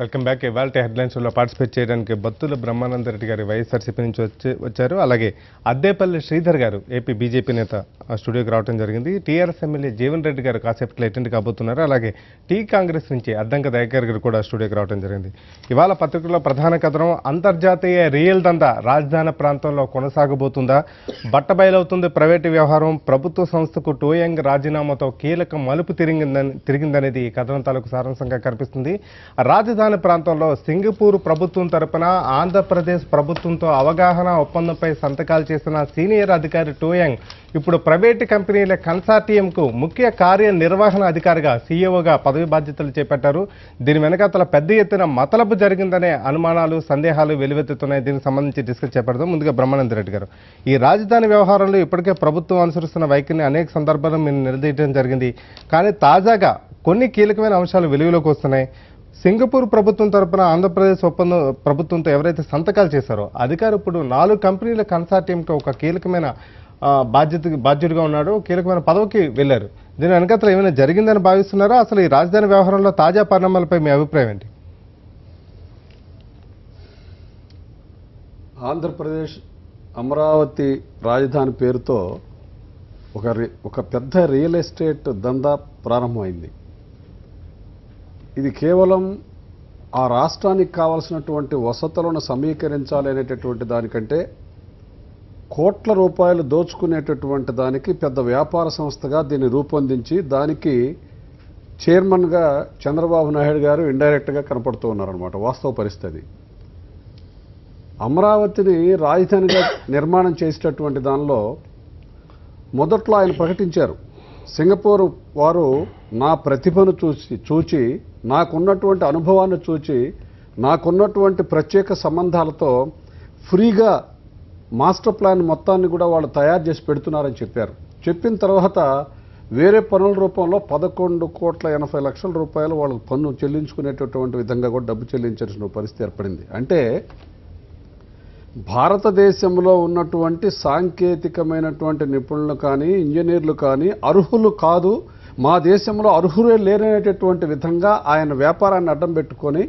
Welcome back. ఇవాళ హెడ్లైన్స్లో participate చేయడానికి బత్తుల బ్రహ్మానందరెడ్డి గారు వైఎస్ఆర్సీపీ నుంచి వచ్చారు. అలాగే అద్దేపల్లి శ్రీధర్ గారు ఏపీ బీజేపీ నేత స్టూడియోకి రావడం జరిగింది. టీఆర్ఎస్ ఎమ్మెల్యే జీవన్ రెడ్డి గారు కాసేపట్లో అటెండ్ కాబోతున్నారు. అలాగే కాంగ్రెస్ నుంచి అద్దంక దయాకర్ గారు కూడా స్టూడియోకి రావడం జరిగింది. ఇవాళ పత్రికల్లో ప్రధాన కథనం అంతర్జాతీయ రియల్ దందా రాజధాని ప్రాంతంలో కొనసాగబోతుందా, బట్టబయలవుతుంది ప్రైవేటు వ్యవహారం, ప్రభుత్వ సంస్థకు టోయంగ్ రాజీనామాతో కీలక మలుపు తిరిగిందనేది ఈ కథనం తాలూకు సారాంశంగా కనిపిస్తుంది. రాజధాని ప్రాంతంలో సింగపూర్ ప్రభుత్వం తరపున ఆంధ్రప్రదేశ్ ప్రభుత్వంతో అవగాహన ఒప్పందంపై సంతకాలు చేసిన సీనియర్ అధికారి టోయంగ్ ఇప్పుడు ప్రైవేటు కంపెనీల కన్సార్టియంకు ముఖ్య కార్యనిర్వహణ అధికారిగా సీఈఓగా పదవి బాధ్యతలు చేపట్టారు. దీని వెనకాతల పెద్ద ఎత్తున మతలబు జరిగిందనే అనుమానాలు, సందేహాలు వెలువెత్తుతున్నాయి. దీనికి సంబంధించి డిస్కస్ చేపడదాం. ముందుగా బ్రహ్మానందరెడ్డి గారు, ఈ రాజధాని వ్యవహారంలో ఇప్పటికే ప్రభుత్వం అనుసరిస్తున్న వైఖరిని అనేక సందర్భాల్లో మీరు నిలదీయడం జరిగింది. కానీ తాజాగా కొన్ని కీలకమైన అంశాలు వెలుగులోకి వస్తున్నాయి. సింగపూర్ ప్రభుత్వం తరపున ఆంధ్రప్రదేశ్ ఒప్పందం ప్రభుత్వంతో ఎవరైతే సంతకాలు చేశారో అధికారి ఇప్పుడు 4 కంపెనీల కన్సార్టియంకి ఒక కీలకమైన బాధ్యుడిగా ఉన్నాడు, కీలకమైన పదవికి వెళ్లారు. దీని వెనకాతల ఏమైనా జరిగిందని భావిస్తున్నారా? అసలు ఈ రాజధాని వ్యవహారంలో తాజా పరిణామాలపై మీ అభిప్రాయం ఏంటి? ఆంధ్రప్రదేశ్ అమరావతి రాజధాని పేరుతో ఒక పెద్ద రియల్ ఎస్టేట్ దందా ప్రారంభమైంది. ఇది కేవలం ఆ రాష్ట్రానికి కావలసినటువంటి వసతులను సమీకరించాలి అనేటటువంటి దానికంటే కోట్ల రూపాయలు దోచుకునేటటువంటి దానికి పెద్ద వ్యాపార సంస్థగా దీన్ని రూపొందించి దానికి చైర్మన్గా చంద్రబాబు నాయుడు గారు ఇండైరెక్ట్గా కనపడుతూ ఉన్నారనమాట. వాస్తవ పరిస్థితి అమరావతిని రాజధానిగా నిర్మాణం చేసేటటువంటి దానిలో మొదట్లో ఆయన ప్రకటించారు, సింగపూర్ వారు నా ప్రతిభను చూచి నాకున్నటువంటి అనుభవాన్ని చూచి నాకున్నటువంటి ప్రత్యేక సంబంధాలతో ఫ్రీగా మాస్టర్ ప్లాన్ మొత్తాన్ని కూడా వాళ్ళు తయారు చేసి పెడుతున్నారని చెప్పారు. చెప్పిన తర్వాత వేరే పనుల రూపంలో 11,80,00,000 రూపాయలు వాళ్ళకు పన్ను చెల్లించుకునేటటువంటి విధంగా కూడా డబ్బు చెల్లించాల్సిన పరిస్థితి ఏర్పడింది. అంటే భారతదేశంలో ఉన్నటువంటి సాంకేతికమైనటువంటి నిపుణులు కానీ ఇంజనీర్లు కానీ అర్హులు కాదు, మా దేశంలో అర్హులే లేననేటటువంటి విధంగా ఆయన వ్యాపారాన్ని అడ్డం పెట్టుకొని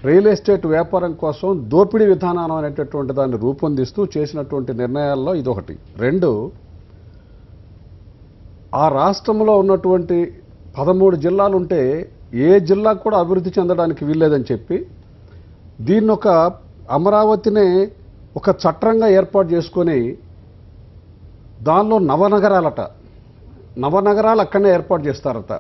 రియల్ ఎస్టేట్ వ్యాపారం కోసం దోపిడీ విధానం అనేటటువంటి దాన్ని రూపొందిస్తూ చేసినటువంటి నిర్ణయాల్లో ఇదొకటి. 2, ఆ రాష్ట్రంలో ఉన్నటువంటి 13 జిల్లాలు ఉంటే ఏ జిల్లాకు కూడా అభివృద్ధి చెందడానికి వీల్లేదని చెప్పి దీన్ని ఒక అమరావతినే ఒక చట్టంగా ఏర్పాటు చేసుకొని దానిలో నవనగరాలు అక్కడనే ఏర్పాటు చేస్తారట.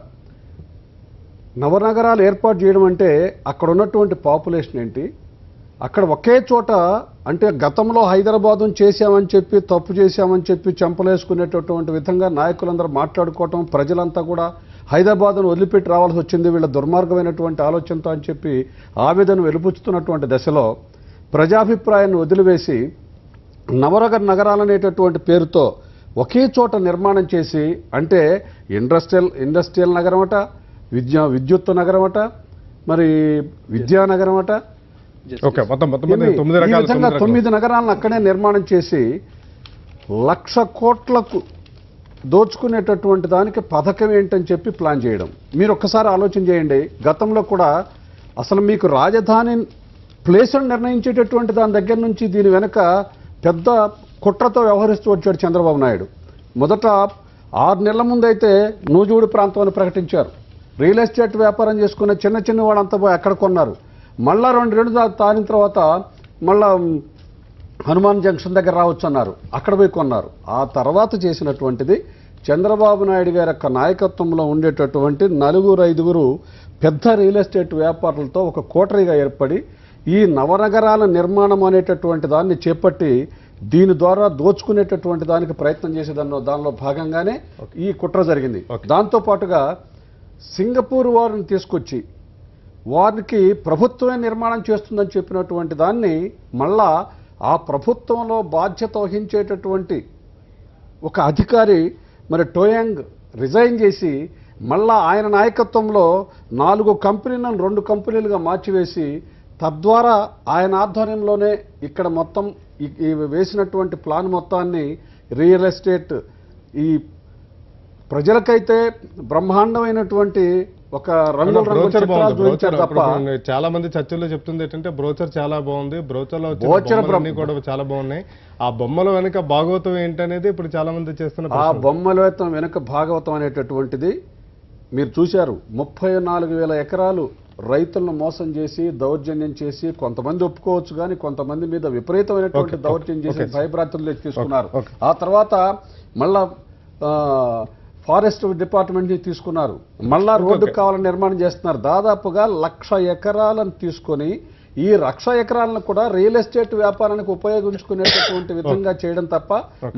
నవనగరాలు ఏర్పాటు చేయడం అంటే అక్కడ ఉన్నటువంటి పాపులేషన్ ఏంటి, అక్కడ ఒకే చోట అంటే గతంలో హైదరాబాదును చేశామని చెప్పి తప్పు చేశామని చెప్పి చెంపలేసుకునేటటువంటి విధంగా నాయకులందరూ మాట్లాడుకోవటం, ప్రజలంతా కూడా హైదరాబాద్ను వదిలిపెట్టి రావాల్సి వచ్చింది వీళ్ళ దుర్మార్గమైనటువంటి ఆలోచనతో అని చెప్పి ఆవేదన వెలుపుచ్చుతున్నటువంటి దశలో ప్రజాభిప్రాయాన్ని వదిలివేసి నగరాలనేటటువంటి పేరుతో ఒకే చోట నిర్మాణం చేసి, అంటే ఇండస్ట్రియల్ నగరం అట, విద్యుత్ నగరం అట, మరి విద్యానగరం అట, ఈ విధంగా 9 నగరాలను అక్కడే నిర్మాణం చేసి 1,00,000 కోట్లకు దోచుకునేటటువంటి దానికి పథకం ఏంటని చెప్పి ప్లాన్ చేయడం. మీరు ఒక్కసారి ఆలోచన చేయండి. గతంలో కూడా అసలు మీకు రాజధాని ప్లేసును నిర్ణయించేటటువంటి దాని దగ్గర నుంచి దీని వెనక పెద్ద కుట్రతో వ్యవహరిస్తూ వచ్చాడు చంద్రబాబు నాయుడు. మొదట 6 నెలల ముందైతే నూజూడు ప్రాంతాన్ని ప్రకటించారు. రియల్ ఎస్టేట్ వ్యాపారం చేసుకున్న చిన్న వాళ్ళంతా పోయి అక్కడ కొన్నారు. మళ్ళా 2 తారిన తర్వాత మళ్ళా హనుమాన్ జంక్షన్ దగ్గర రావచ్చు అన్నారు, అక్కడ పోయి కొన్నారు. ఆ తర్వాత చేసినటువంటిది చంద్రబాబు నాయుడు గారి యొక్క నాయకత్వంలో ఉండేటటువంటి 4-5 పెద్ద రియల్ ఎస్టేట్ వ్యాపారులతో ఒక కోటరీగా ఏర్పడి ఈ నవనగరాల నిర్మాణం అనేటటువంటి దాన్ని చేపట్టి దీని ద్వారా దోచుకునేటటువంటి దానికి ప్రయత్నం దానిలో భాగంగానే ఈ కుట్ర జరిగింది. దాంతోపాటుగా సింగపూర్ వారిని తీసుకొచ్చి వారికి ప్రభుత్వమే నిర్మాణం చేస్తుందని చెప్పినటువంటి దాన్ని మళ్ళా ఆ ప్రభుత్వంలో బాధ్యత వహించేటటువంటి ఒక అధికారి మరి టోయంగ్ రిజైన్ చేసి మళ్ళా ఆయన నాయకత్వంలో 4 కంపెనీలను 2 కంపెనీలుగా మార్చివేసి తద్వారా ఆయన ఆధ్వర్యంలోనే ఇక్కడ మొత్తం ఈ వేసినటువంటి ప్లాన్ మొత్తాన్ని రియల్ ఎస్టేట్ ఈ ప్రజలకైతే బ్రహ్మాండమైనటువంటి ఒక రంగుల చిత్రాలు చూపించారు తప్ప చాలా మంది చర్చల్లో చెప్తుంది ఏంటంటే బ్రోచర్ చాలా బాగుంది, బ్రోచర్లో అన్ని కూడా చాలా బాగున్నాయి, ఆ బొమ్మల వెనుక భాగవతం ఏంటనేది ఇప్పుడు చాలా మంది చేస్తున్న ఆ బొమ్మల వెనుక భాగవతం అనేటటువంటిది మీరు చూశారు. 34,000 ఎకరాలు రైతులను మోసం చేసి దౌర్జన్యం చేసి, కొంతమంది ఒప్పుకోవచ్చు కానీ కొంతమంది మీద విపరీతమైనటువంటి దౌర్జన్యం చేసి భయభ్రాంతులు తీసుకున్నారు. ఆ తర్వాత మళ్ళా ఫారెస్ట్ డిపార్ట్మెంట్ ని తీసుకున్నారు, మళ్ళా రోడ్డు కావాలని నిర్మాణం చేస్తున్నారు. దాదాపుగా 1,00,000 ఎకరాలను తీసుకొని ఈ 1,00,000 ఎకరాలను కూడా రియల్ ఎస్టేట్ వ్యాపారానికి ఉపయోగించుకునేటటువంటి విధంగా చేయడం తప్ప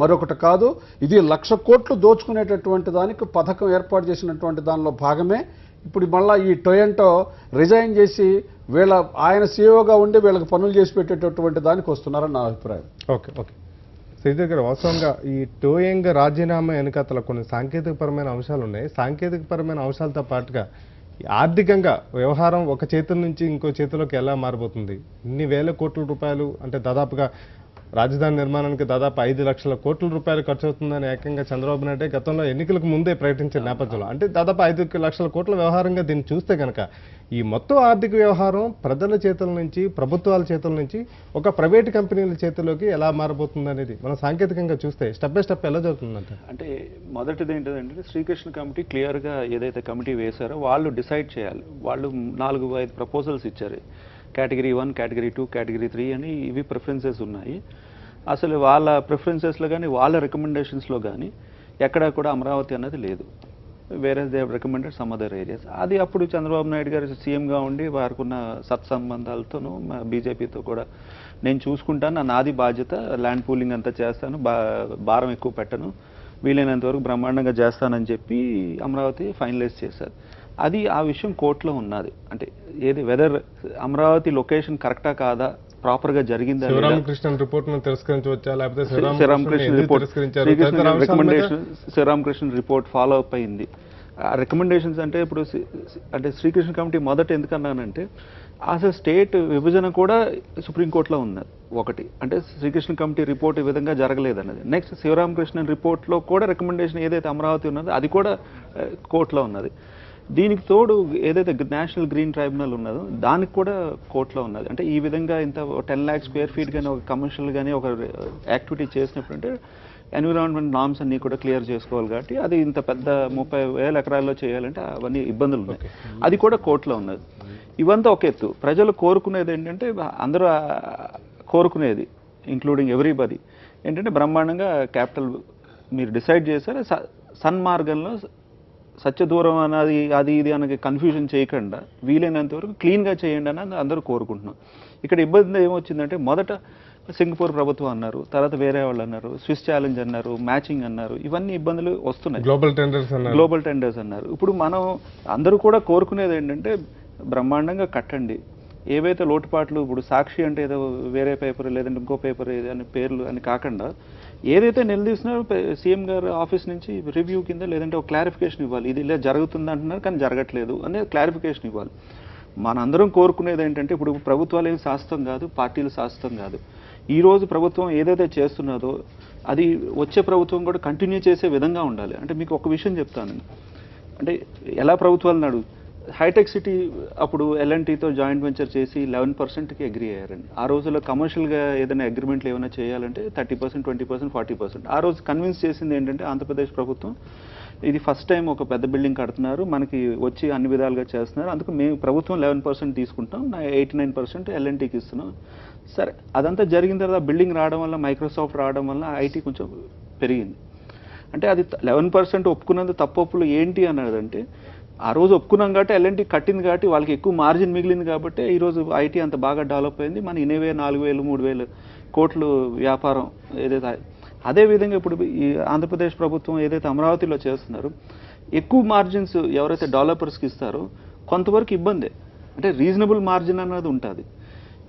మరొకటి కాదు. ఇది 1,00,000 కోట్లు దోచుకునేటటువంటి దానికి పథకం ఏర్పాటు చేసినటువంటి దానిలో భాగమే. ఇప్పుడు మళ్ళా ఈ టొయంటో రిజైన్ చేసి ఆయన సీఈఓగా ఉండి వీళ్ళకి పనులు చేసి పెట్టేటటువంటి దానికి వస్తున్నారని నా అభిప్రాయం. ఓకే ఓకే శ్రీధర్ గారు, వాస్తవంగా ఈ టోయింగ్ రాజీనామా వెనుకతల కొన్ని సాంకేతికపరమైన అంశాలు ఉన్నాయి. సాంకేతికపరమైన అంశాలతో పాటుగా ఆర్థికంగా వ్యవహారం ఒక చేతుల నుంచి ఇంకో చేతిలోకి ఎలా మారిపోతుంది? ఇన్ని వేల కోట్ల రూపాయలు అంటే దాదాపుగా రాజధాని నిర్మాణానికి దాదాపు 5 లక్షల కోట్ల రూపాయలు ఖర్చు అవుతుందని ఏకంగా చంద్రబాబు నాయుడు గతంలో ఎన్నికలకు ముందే ప్రకటించిన నేపథ్యంలో అంటే దాదాపు 5 లక్షల కోట్ల వ్యవహారంగా దీన్ని చూస్తే కనుక ఈ మొత్తం ఆర్థిక వ్యవహారం ప్రజల చేతుల నుంచి, ప్రభుత్వాల చేతుల నుంచి ఒక ప్రైవేట్ కంపెనీల చేతిలోకి ఎలా మారబోతుంది అనేది మనం సాంకేతికంగా చూస్తే స్టెప్ బై స్టెప్ ఎలా జరుగుతుందంట? అంటే మొదటిది ఏంటంటే శ్రీకృష్ణ కమిటీ క్లియర్గా ఏదైతే కమిటీ వేశారో వాళ్ళు డిసైడ్ చేయాలి. వాళ్ళు 4-5 ప్రపోజల్స్ ఇచ్చారు. కేటగిరీ 1, కేటగిరీ 2, కేటగిరీ 3 అని ఇవి ప్రిఫరెన్సెస్ ఉన్నాయి. అసలు వాళ్ళ ప్రిఫరెన్సెస్లో కానీ వాళ్ళ రికమెండేషన్స్లో కానీ ఎక్కడా కూడా అమరావతి అన్నది లేదు. వేరే they recommended some other areas. అది అప్పుడు చంద్రబాబు నాయుడు గారు సీఎంగా ఉండి వారికున్న సత్సంబంధాలతోనూ బీజేపీతో కూడా నేను చూసుకుంటాను, నాది బాధ్యత, ల్యాండ్ పూలింగ్ అంతా చేస్తాను, భారం ఎక్కువ పెట్టను, వీలైనంత వరకు బ్రహ్మాండంగా చేస్తానని చెప్పి అమరావతి ఫైనలైజ్ చేశారు. అది ఆ విషయం కోర్టులో ఉన్నది. అంటే ఏది వెదర్ అమరావతి లొకేషన్ కరెక్టా కాదా, ప్రాపర్ గా జరిగిందా, శ్రీరామకృష్ణ రిపోర్ట్ ఫాలో అప్ అయింది. ఆ రికమెండేషన్స్ అంటే ఇప్పుడు అంటే శ్రీకృష్ణ కమిటీ మొదట ఎందుకన్నానంటే అసలు స్టేట్ విభజన కూడా సుప్రీంకోర్టులో ఉన్నది ఒకటి. అంటే శ్రీకృష్ణ కమిటీ రిపోర్ట్ ఈ విధంగా జరగలేదన్నది. నెక్స్ట్ శివరామకృష్ణన్ రిపోర్ట్లో కూడా రికమెండేషన్ ఏదైతే అమరావతి ఉన్నదో అది కూడా కోర్టులో ఉన్నది. దీనికి తోడు ఏదైతే నేషనల్ గ్రీన్ ట్రైబ్యునల్ ఉన్నదో దానికి కూడా కోర్టులో ఉన్నది. అంటే ఈ విధంగా ఇంత 10 lakh square feet కానీ ఒక కమర్షియల్ కానీ ఒక యాక్టివిటీ చేసినప్పుడు అంటే ఎన్విరాన్మెంట్ నామ్స్ అన్నీ కూడా క్లియర్ చేసుకోవాలి. కాబట్టి అది ఇంత పెద్ద 30,000 ఎకరాల్లో చేయాలంటే అవన్నీ ఇబ్బందులు ఉన్నాయి. అది కూడా కోర్టులో ఉన్నది. ఇవంతా ఒక ఎత్తు. ప్రజలు కోరుకునేది ఏంటంటే అందరూ కోరుకునేది ఇంక్లూడింగ్ ఎవ్రీబడి ఏంటంటే బ్రహ్మాండంగా క్యాపిటల్ మీరు డిసైడ్ చేశారు, సన్మార్గంలో సత్యదూరం అన్నది అది ఇది అనకి కన్ఫ్యూజన్ చేయకుండా వీలైనంత వరకు క్లీన్గా చేయండి అని అందరూ కోరుకుంటున్నాం. ఇక్కడ ఇబ్బంది ఏమొచ్చిందంటే మొదట సింగపూర్ ప్రభుత్వం అన్నారు, తర్వాత వేరే వాళ్ళు అన్నారు, స్విస్ ఛాలెంజ్ అన్నారు, మ్యాచింగ్ అన్నారు, ఇవన్నీ ఇబ్బందులు వస్తున్నాయి. గ్లోబల్ టెండర్స్ అన్నారు. ఇప్పుడు మనం అందరూ కూడా కోరుకునేది ఏంటంటే బ్రహ్మాండంగా కట్టండి. ఏవైతే లోటుపాట్లు ఇప్పుడు సాక్షి అంటే ఏదో వేరే పేపర్ లేదంటే ఇంకో పేపర్ అని పేర్లు అని కాకుండా ఏదైతే నిలదీస్తున్నారో సీఎం గారు ఆఫీస్ నుంచి రివ్యూ కింద లేదంటే ఒక క్లారిఫికేషన్ ఇవ్వాలి. ఇది ఇలా జరుగుతుంది అంటున్నారు కానీ జరగట్లేదు అనే క్లారిఫికేషన్ ఇవ్వాలి. మనందరం కోరుకునేది ఏంటంటే ఇప్పుడు ప్రభుత్వాలు ఏమి శాశ్వతం కాదు, పార్టీలు శాశ్వతం కాదు. ఈ రోజు ప్రభుత్వం ఏదైతే చేస్తున్నదో అది వచ్చే ప్రభుత్వం కూడా కంటిన్యూ చేసే విధంగా ఉండాలి. అంటే మీకు ఒక విషయం చెప్తాను. అంటే ఎలా ప్రభుత్వాలు నడు హైటెక్ సిటీ అప్పుడు ఎల్ఎన్టీతో జాయింట్ వెంచర్ చేసి 11%కి అగ్రీ అయ్యారండి. ఆ రోజుల్లో కమర్షియల్గా ఏదైనా అగ్రిమెంట్లు ఏమైనా చేయాలంటే 30%, 20%, 40%. ఆ రోజు కన్విన్స్ చేసింది ఏంటంటే ఆంధ్రప్రదేశ్ ప్రభుత్వం ఇది ఫస్ట్ టైం ఒక పెద్ద బిల్డింగ్ కడుతున్నారు, మనకి వచ్చి అన్ని విధాలుగా చేస్తున్నారు, అందుకు మేము ప్రభుత్వం 11% తీసుకుంటాం, 89% ఎల్ఎన్టీకి ఇస్తున్నాం. సరే అదంతా జరిగిన తర్వాత బిల్డింగ్ రావడం వల్ల మైక్రోసాఫ్ట్ రావడం వల్ల ఐటీ కొంచెం పెరిగింది. అంటే అది 11% ఒప్పుకున్నందుకు తప్పొప్పులు ఏంటి అన్నదంటే ఆ రోజు ఒప్పుకున్నాం కాబట్టి ఎల్ఎన్టీ కట్టింది కాబట్టి వాళ్ళకి ఎక్కువ మార్జిన్ మిగిలింది కాబట్టి ఈరోజు ఐటీ అంత బాగా డెవలప్ అయింది. మన 4,000, 3,000 కోట్లు వ్యాపారం ఏదైతే. అదేవిధంగా ఇప్పుడు ఈ ఆంధ్రప్రదేశ్ ప్రభుత్వం ఏదైతే అమరావతిలో చేస్తున్నారో ఎక్కువ మార్జిన్స్ ఎవరైతే డెవలపర్స్కి ఇస్తారో కొంతవరకు ఇబ్బందే. అంటే రీజనబుల్ మార్జిన్ అన్నది ఉంటుంది.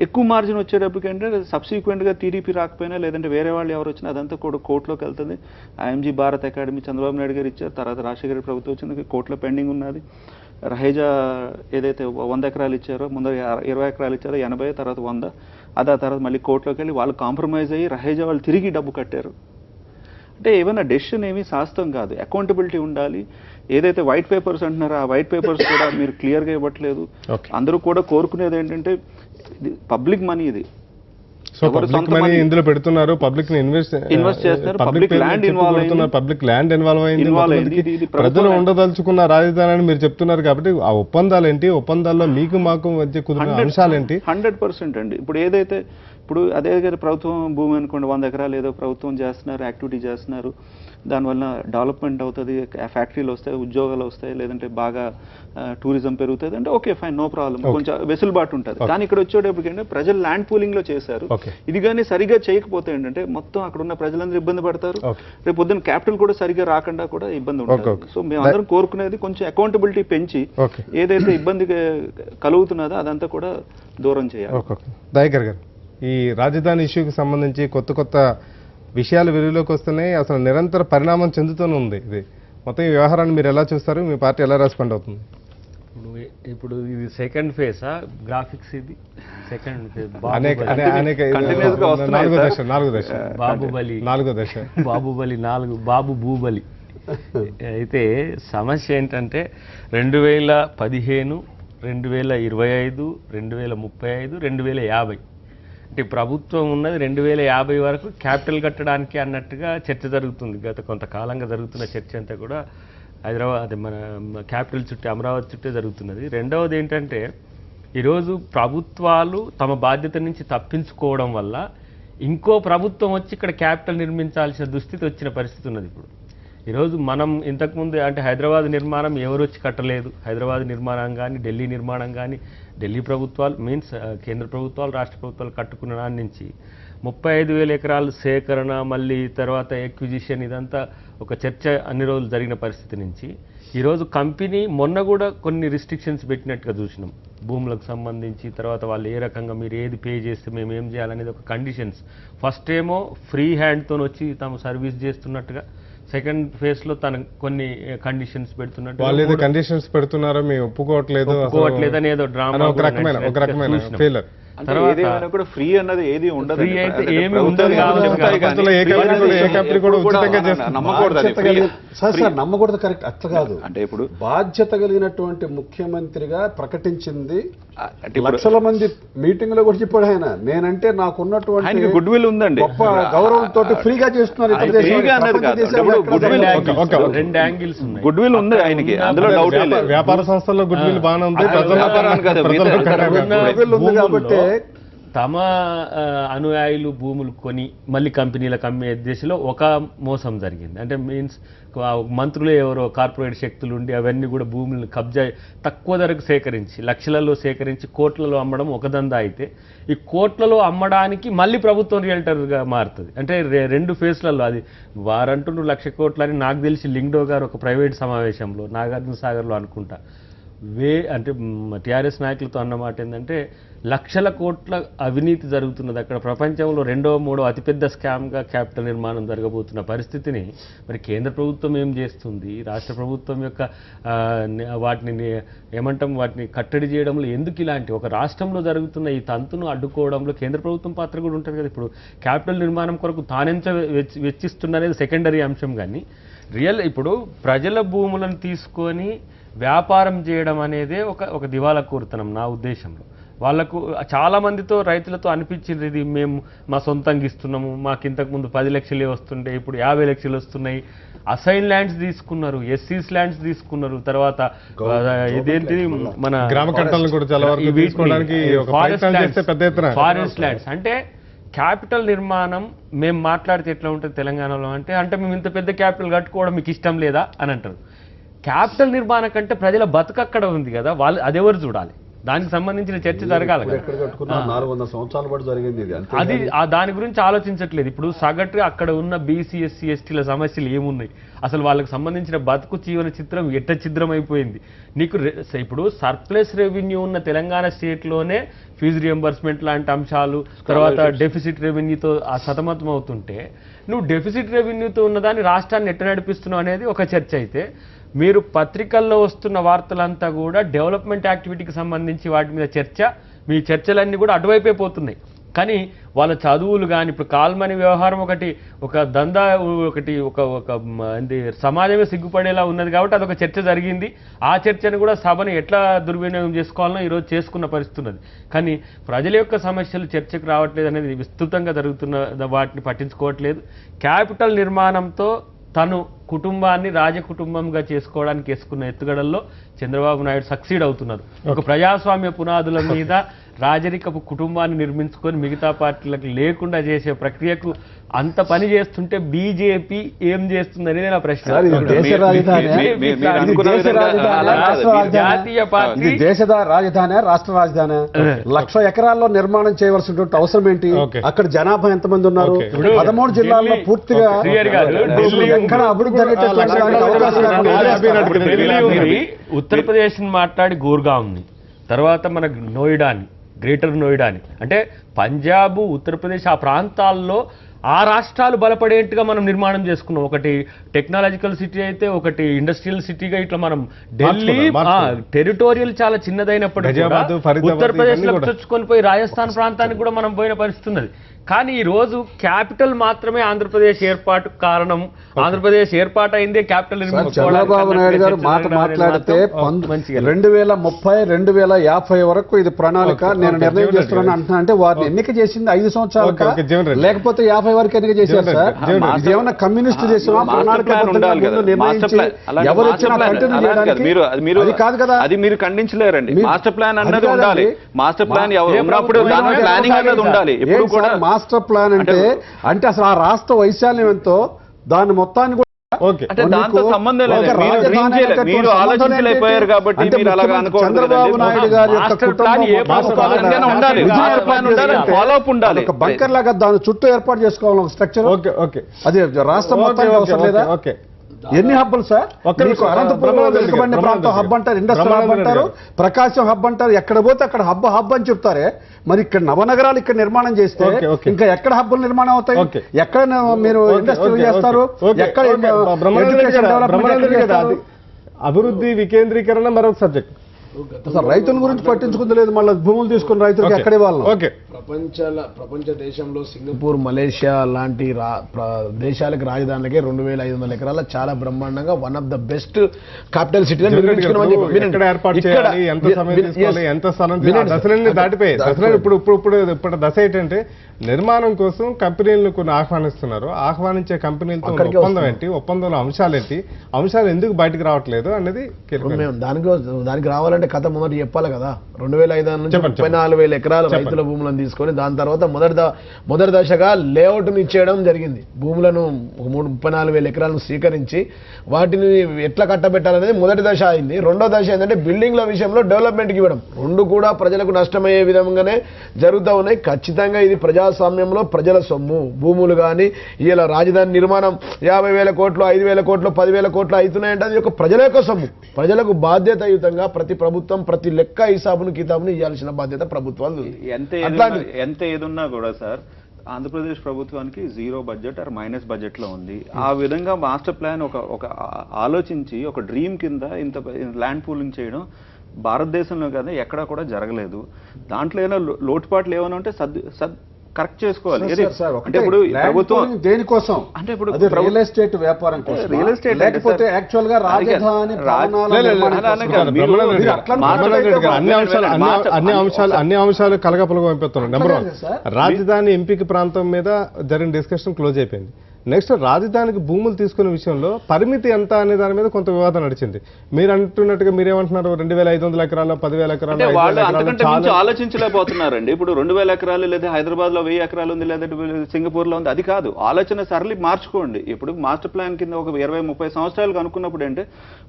ఎక్కువ మార్జిన్ వచ్చేటప్పటికంటే సబ్సిక్వెంట్గా టీడీపీ రాకపోయినా లేదంటే వేరే వాళ్ళు ఎవరు వచ్చినా అదంతా కూడా కోర్టులోకి వెళ్తుంది. ఐఎంజీ భారత్ అకాడమీ చంద్రబాబు నాయుడు గారు ఇచ్చారు, తర్వాత రాజశేఖర ప్రభుత్వం వచ్చింది, కోర్టులో పెండింగ్ ఉన్నది. రహేజా ఏదైతే 100 ఎకరాలు ఇచ్చారో ముందు 20 ఎకరాలు ఇచ్చారో 80, తర్వాత 100, ఆ తర్వాత మళ్ళీ కోర్టులోకి వెళ్ళి వాళ్ళు కాంప్రమైజ్ అయ్యి రహేజా వాళ్ళు తిరిగి డబ్బు కట్టారు. అంటే ఏమైనా డెసిషన్ ఏమీ శాస్త్రం కాదు, అకౌంటబిలిటీ ఉండాలి. ఏదైతే వైట్ పేపర్స్ అంటున్నారో ఆ వైట్ పేపర్స్ కూడా మీరు క్లియర్గా ఇవ్వట్లేదు. అందరూ కూడా కోరుకునేది ఏంటంటే పబ్లిక్ మనీ ఇది, సో పబ్లిక్ మనీ ఇందులో పెడుతున్నారు, పబ్లిక్ ఇన్వెస్ట్ చేస్తున్నారు, పబ్లిక్ ల్యాండ్ ఇన్వాల్వ్ అయింది, ప్రజలు ఉండదలుచుకున్న రాజధాని అని మీరు చెప్తున్నారు. కాబట్టి ఆ ఒప్పందాలు ఏంటి, ఒప్పందాల్లో మీకు మాకు మధ్య కుదిరిన అంశాలు ఏంటి? 100% అండి. ఇప్పుడు ఏదైతే ఇప్పుడు అదే ప్రభుత్వం భూమి అనుకోండి, 100 ఎకరాలు ఏదో ప్రభుత్వం చేస్తున్నారు, యాక్టివిటీ చేస్తున్నారు, దానివల్ల డెవలప్మెంట్ అవుతుంది, ఫ్యాక్టరీలు వస్తాయి, ఉద్యోగాలు వస్తాయి, లేదంటే బాగా టూరిజం పెరుగుతుంది అంటే ఓకే ఫైన్, నో ప్రాబ్లం, కొంచెం వెసులుబాటు ఉంటుంది. కానీ ఇక్కడ వచ్చేటప్పటికంటే ప్రజలు ల్యాండ్ పూలింగ్ లో చేశారు. ఇది కానీ సరిగా చేయకపోతే ఏంటంటే మొత్తం అక్కడ ఉన్న ప్రజలందరూ ఇబ్బంది పడతారు. రేపు పొద్దున్న క్యాపిటల్ కూడా సరిగా రాకుండా కూడా ఇబ్బంది ఉంటుంది. సో మేము అందరం కోరుకునేది కొంచెం అకౌంటబిలిటీ పెంచి ఏదైతే ఇబ్బంది కలుగుతున్నదో అదంతా కూడా దూరం చేయాలి. దయాకర్ గారు, ఈ రాజధాని ఇష్యూకి సంబంధించి కొత్త కొత్త విషయాలు వెలుగులోకి వస్తున్నాయి, అసలు నిరంతర పరిణామం చెందుతూనే ఉంది. ఇది మొత్తం ఈ వ్యవహారాన్ని మీరు ఎలా చూస్తారు, మీ పార్టీ ఎలా రెస్పాండ్ అవుతుంది? ఇప్పుడు ఇది సెకండ్ ఫేజ్ గ్రాఫిక్స్, ఇది సెకండ్ ఫేజ్ బాబుబలి 4 బాబు భూబలి. అయితే సమస్య ఏంటంటే 2015, 2025, 2035, 2050 అంటే ప్రభుత్వం ఉన్నది 2050 వరకు క్యాపిటల్ కట్టడానికి అన్నట్టుగా చర్చ జరుగుతుంది. గత కొంతకాలంగా జరుగుతున్న చర్చ అంతా కూడా హైదరాబాద్ మన క్యాపిటల్ చుట్టూ, అమరావతి చుట్టే జరుగుతున్నది. రెండవది ఏంటంటే ఈరోజు ప్రభుత్వాలు తమ బాధ్యత నుంచి తప్పించుకోవడం వల్ల ఇంకో ప్రభుత్వం వచ్చి ఇక్కడ క్యాపిటల్ నిర్మించాల్సిన దుస్థితి వచ్చిన పరిస్థితి ఉన్నది. ఇప్పుడు ఈరోజు మనం ఇంతకుముందు అంటే హైదరాబాద్ నిర్మాణం ఎవరు వచ్చి కట్టలేదు. హైదరాబాద్ నిర్మాణం కానీ, ఢిల్లీ నిర్మాణం కానీ, ఢిల్లీ ప్రభుత్వాలు మీన్స్ కేంద్ర ప్రభుత్వాలు, రాష్ట్ర ప్రభుత్వాలు కట్టుకున్న దాని నుంచి 35,000 ఎకరాలు సేకరణ, మళ్ళీ తర్వాత ఎక్విజిషన్, ఇదంతా ఒక చర్చ అన్ని రోజులు జరిగిన పరిస్థితి నుంచి ఈరోజు కంపెనీ మొన్న కూడా కొన్ని రిస్ట్రిక్షన్స్ పెట్టినట్టుగా చూసినాం భూములకు సంబంధించి. తర్వాత వాళ్ళు ఏ రకంగా మీరు ఏది పే చేస్తే మేము ఏం చేయాలనేది ఒక కండిషన్స్. ఫస్ట్ ఏమో ఫ్రీ హ్యాండ్తో వచ్చి తాము సర్వీస్ చేస్తున్నట్టుగా, సెకండ్ ఫేజ్ లో తన కొన్ని కండిషన్స్ పెడుతున్నట్టు, వాళ్ళు ఏదో కండిషన్స్ పెడుతున్నారో మేము ఒప్పుకోవట్లేదు అని ఏదో డ్రామా, ఒక రకమైన ఫెయిలర్. కూడా ఫ్రీ అన్నది ఏది ఉండదు, ఫ్రీ అయితే ఏమి ఉండదు. నమ్మకూడదు, కరెక్ట్, అట్లా కాదు. అంటే ఇప్పుడు బాధ్యత కలిగినటువంటి ముఖ్యమంత్రిగా ప్రకటించింది, లక్షల మంది మీటింగ్ లో కూడా చెప్పాడు ఆయన, నేనంటే నాకున్నటువంటి గుడ్ విల్ ఉందండి, గొప్ప గౌరవంతో ఫ్రీగా చేస్తున్నారు. రెండు యాంగిల్స్ ఉన్నాయి, గుడ్ విల్ ఉంది ఆయనకి, అందులో డౌట్ లేదు. వ్యాపార సంస్థల్లో గుడ్ విల్ బాగానే ఉంది, కాబట్టి తమ అనుయాయులు భూములు కొని మళ్ళీ కంపెనీలకు అమ్మే దిశలో ఒక మోసం జరిగింది. అంటే మీన్స్ మంత్రులు ఎవరో కార్పొరేట్ శక్తులు ఉండి అవన్నీ కూడా భూములను కబ్జా తక్కువ ధరకు సేకరించి, లక్షలలో సేకరించి కోట్లలో అమ్మడం ఒక దందా అయితే, ఈ కోట్లలో అమ్మడానికి మళ్ళీ ప్రభుత్వం రియల్టర్గా మారుతుంది. అంటే 2 ఫేజ్లలో అది వారంటూ 1,00,000 కోట్లని నాకు తెలిసి లింగ్డో గారు ఒక ప్రైవేట్ సమావేశంలో నాగార్జున సాగర్లో అనుకుంటా అంటే టీఆర్ఎస్ నాయకులతో అన్నమాట ఏంటంటే, లక్షల కోట్ల అవినీతి జరుగుతున్నది అక్కడ. ప్రపంచంలో 2వ 3వ అతిపెద్ద స్కామ్గా క్యాపిటల్ నిర్మాణం జరగబోతున్న పరిస్థితిని మరి కేంద్ర ప్రభుత్వం ఏం చేస్తుంది, రాష్ట్ర ప్రభుత్వం యొక్క వాటిని కట్టడి చేయడంలో ఎందుకు ఇలాంటి ఒక రాష్ట్రంలో జరుగుతున్న ఈ తంతును అడ్డుకోవడంలో కేంద్ర ప్రభుత్వం పాత్ర కూడా ఉంటుంది కదా. ఇప్పుడు క్యాపిటల్ నిర్మాణం కొరకు తానెంత వెచ్చిస్తుందనేది సెకండరీ అంశం, కానీ ఇప్పుడు ప్రజల భూములను తీసుకొని వ్యాపారం చేయడం అనేదే ఒక దివాలా కోరుతనం నా ఉద్దేశంలో. వాళ్ళకు చాలా మందితో రైతులతో అనిపించింది, ఇది మేము మా సొంతంగా ఇస్తున్నాము, మాకు ఇంతకుముందు 10 లక్షలే వస్తుండే, ఇప్పుడు 50 లక్షలు వస్తున్నాయి. అసైన్ ల్యాండ్స్ తీసుకున్నారు, ఎస్సీస్ ల్యాండ్స్ తీసుకున్నారు, తర్వాత ఇదేంటి మన ఫారెస్ట్ ల్యాండ్స్. అంటే క్యాపిటల్ నిర్మాణం మేము మాట్లాడితే ఎట్లా ఉంటుంది తెలంగాణలో అంటే మేము ఇంత పెద్ద క్యాపిటల్ కట్టుకోవడం మీకు ఇష్టం లేదా అని అంటారు. క్యాపిటల్ నిర్మాణం కంటే ప్రజల బతుకు అక్కడ ఉంది కదా, వాళ్ళు అదెవరు చూడాలి, దానికి సంబంధించిన చర్చ జరగాలి. అది దాని గురించి ఆలోచించట్లేదు. ఇప్పుడు సగటుగా అక్కడ ఉన్న బీసీ ఎస్సీ ఎస్టీల సమస్యలు ఏమున్నాయి, అసలు వాళ్ళకి సంబంధించిన బతుకు జీవన చిత్రం ఎట్ట చిత్రం అయిపోయింది. నీకు ఇప్పుడు సర్ప్లస్ రెవెన్యూ ఉన్న తెలంగాణ స్టేట్లోనే ఫీజు రియంబర్స్మెంట్ లాంటి అంశాలు, తర్వాత డెఫిసిట్ రెవెన్యూతో సతమతం అవుతుంటే, నువ్వు డెఫిసిట్ రెవెన్యూతో ఉన్నదాన్ని రాష్ట్రాన్ని ఎట్ట నడిపిస్తున్నావు అనేది ఒక చర్చ అయితే, మీరు పత్రికల్లో వస్తున్న వార్తలంతా కూడా డెవలప్మెంట్ యాక్టివిటీకి సంబంధించి వాటి మీద చర్చ, మీ చర్చలన్నీ కూడా అటువైపే పోతున్నాయి. కానీ వాళ్ళ చదువులు కానీ ఇప్పుడు కాల్మని వ్యవహారం ఒక దందా ఒక సమాజమే సిగ్గుపడేలా ఉన్నది కాబట్టి అదొక చర్చ జరిగింది. ఆ చర్చను కూడా సభను ఎట్లా దుర్వినియోగం చేసుకోవాలనో ఈరోజు చేసుకున్న పరిస్థితి ఉన్నది. కానీ ప్రజల యొక్క సమస్యలు చర్చకు రావట్లేదు అనేది విస్తృతంగా జరుగుతున్న వాటిని పట్టించుకోవట్లేదు. క్యాపిటల్ నిర్మాణంతో తను కుటుంబాన్ని రాజకుటుంబంగా చేసుకోవడానికి వేసుకున్న ఎత్తుగడల్లో చంద్రబాబు నాయుడు సక్సీడ్ అవుతున్నారు. ఒక ప్రజాస్వామ్య పునాదుల మీద రాజరికపు కుటుంబాన్ని నిర్మించుకొని మిగతా పార్టీలకు లేకుండా చేసే ప్రక్రియకు అంత పని చేస్తుంటే బీజేపీ ఏం చేస్తుంది అనేది నా ప్రశ్న. జాతీయ పార్టీ దేశ రాజధాని రాష్ట్ర రాజధాని 1,00,000 ఎకరాల్లో నిర్మాణం చేయవలసినటువంటి అవసరం ఏంటి? అక్కడ జనాభా ఎంతమంది ఉన్నారు? 13 జిల్లాల్లో పూర్తిగా ఎక్కడ అభివృద్ధి అనేటటువంటి అవకాశం లేకుండా ఉత్తరప్రదేశ్ మాట్లాడి గూర్గాంని, తర్వాత మన నోయిడాని, గ్రేటర్ నోయిడాని, అంటే పంజాబ్, ఉత్తరప్రదేశ్ ఆ ప్రాంతాల్లో ఆ రాష్ట్రాలు బలపడేట్టుగా మనం నిర్మాణం చేసుకున్నాం. ఒకటి టెక్నాలజికల్ సిటీ అయితే ఒకటి ఇండస్ట్రియల్ సిటీగా ఇట్లా మనం ఢిల్లీ టెరిటోరియల్ చాలా చిన్నదైనప్పటికీ ఉత్తరప్రదేశ్ లో చొచ్చుకొని పోయి రాజస్థాన్ ప్రాంతానికి కూడా మనం పోయిన పరిస్థితి ఉన్నది. కానీ ఈ రోజు క్యాపిటల్ మాత్రమే ఆంధ్రప్రదేశ్ ఏర్పాటు కారణం. ఆంధ్రప్రదేశ్ ఏర్పాటు అయిందే క్యాపిటల్ చంద్రబాబు నాయుడు గారు మాట్లాడితే 2030, 2050 వరకు ఇది ప్రణాళిక నేను నిర్ణయం చేస్తున్నాను అంటున్నా. అంటే వారిని ఎన్నిక చేసింది 5 సంవత్సరాలు లేకపోతే 50 వరకు ఎన్నిక చేశారు సార్. ఇదేమన్నా కమ్యూనిస్ట్ చేసినా ప్రణాళిక ఎవరు వచ్చినా కంటిన్యూ చేయడానికి అది కాదు కదా. అది మీరు ఖండించలేరండి. మాస్టర్ ప్లాన్ అన్నది ఉండాలి. మాస్టర్ ప్లాన్ ఉన్నప్పుడు ప్లానింగ్ అన్నది ఉండాలి. ఎప్పుడు కూడా మాస్టర్ ప్లాన్ అంటే అసలు ఆ రాష్ట్ర వైశాల్యం ఎంతో దాని మొత్తాన్ని కూడా అంటే దాంతో సంబంధం లేదు. మీరు ఆలోచించలేకపోయారు కాబట్టి మీరు అలాగా అనుకోవడం. చంద్రబాబు నాయుడు గారి యొక్క ఉండాలి, ఫాలో అప్ ఉండాలి. ఒక బంకర్ లాగా దాని చుట్టూ ఏర్పాటు చేసుకోవాలి ఒక స్ట్రక్చర్. అది రాష్ట్ర మొత్తానికి అవసరం లేదా? ఎన్ని హబ్బులు సార్? అనంతపురం ప్రాంతం హబ్ అంటారు, ఇండస్ట్రియల్ హబ్ అంటారు, ప్రకాశం హబ్ అంటారు. ఎక్కడ పోతే అక్కడ హబ్ అని చెప్తారే. మరి ఇక్కడ నవనగరాలు ఇక్కడ నిర్మాణం చేస్తే ఇంకా ఎక్కడ హబ్బులు నిర్మాణం అవుతాయి? ఎక్కడ మీరు ఇండస్ట్రియల్ చేస్తారు? ఎక్కడ అభివృద్ధి వికేంద్రీకరణ మరొక సబ్జెక్ట్. అసలు రైతుల గురించి పట్టించుకుంది లేదు. మళ్ళీ భూములు తీసుకుని రైతులకు ఎక్కడే వాళ్ళు. ప్రపంచ దేశంలో సింగపూర్, మలేషియా లాంటి దేశాలకు రాజధానులకే 2,500 ఎకరాల చాలా బ్రహ్మాండంగా one of the best capital city ఇప్పుడు దశ ఏంటంటే నిర్మాణం కోసం కంపెనీలను కొన్ని ఆహ్వానిస్తున్నారు. ఆహ్వానించే కంపెనీలతో ఒప్పందం ఏంటి, ఒప్పందంలో అంశాలు ఏంటి, అంశాలు ఎందుకు బయటకు రావట్లేదు అనేది దానికి రావాలంటే కథ మొదటి చెప్పాలి కదా. 2,500 నుంచి 34,000 ఎకరాల రైతుల భూములను తీసుకొని దాని తర్వాత మొదటి దశగా లేఅవుట్ను ఇచ్చేయడం జరిగింది. భూములను 34,000 ఎకరాలను స్వీకరించి వాటిని ఎట్లా కట్టబెట్టాలనేది మొదటి దశ అయింది. రెండో దశ ఏంటంటే బిల్డింగ్ల విషయంలో డెవలప్మెంట్కి ఇవ్వడం. రెండు కూడా ప్రజలకు నష్టమయ్యే విధంగానే జరుగుతూ ఉన్నాయి. ఖచ్చితంగా ఇది ప్రజాస్వామ్యంలో ప్రజల సొమ్ము. భూములు కానీ ఇలా రాజధాని నిర్మాణం 50,000 కోట్లు, 5,000 కోట్లు, 10,000 కోట్లు అవుతున్నాయంటే అది ఒక ప్రజల యొక్క సొమ్ము. ప్రజలకు బాధ్యతాయుతంగా ప్రతి ప్రభుత్వం ప్రతి లెక్క హిసాబును కితాబును ఇవ్వాల్సిన బాధ్యత ప్రభుత్వాలు. ఎంత ఏదున్నా కూడా సార్ ఆంధ్రప్రదేశ్ ప్రభుత్వానికి 0 బడ్జెట్ ఆర్ మైనస్ బడ్జెట్ లో ఉంది. ఆ విధంగా మాస్టర్ ప్లాన్ ఒక ఆలోచించి ఒక డ్రీమ్ కింద ఇంత ల్యాండ్ పూలింగ్ చేయడం భారతదేశంలో కదా ఎక్కడా కూడా జరగలేదు. దాంట్లో ఏమైనా లోటుపాట్లు ఏమైనా ఉంటే కరెక్ట్ చేసుకోవాలి. అంటే ఇప్పుడు ప్రభుత్వం దేనికోసం అంటే ఇప్పుడు రియల్ ఎస్టేట్ వ్యాపారం కోసం, రియల్ ఎస్టేట్ లేకపోతే యాక్చువల్ గా రాజధాని అన్ని అంశాలు కలగపలగా పంపిస్తున్నాం. నెంబర్ 1 రాజధాని ఎంపిక ప్రాంతం మీద జరిగిన డిస్కషన్ క్లోజ్ అయిపోయింది. నెక్స్ట్ రాజధానికి భూములు తీసుకునే విషయంలో పరిమితి ఎంత అనే దాని మీద కొంత వివాదం నడిచింది. మీరు అంటున్నట్టుగా మీరేమంటున్నారు? 2,500 ఎకరాలు, 10,000 ఎకరాలు ఆలోచించలేకపోతున్నారండి. ఇప్పుడు 2,000 ఎకరాలు లేదా హైదరాబాద్ లో 1,000 ఎకరాలు ఉంది, లేదా సింగపూర్ లో ఉంది. అది కాదు, ఆలోచన సరళి మార్చుకోండి. ఇప్పుడు మాస్టర్ ప్లాన్ కింద ఒక 20-30 సంవత్సరాలు అనుకున్నప్పుడు అంటే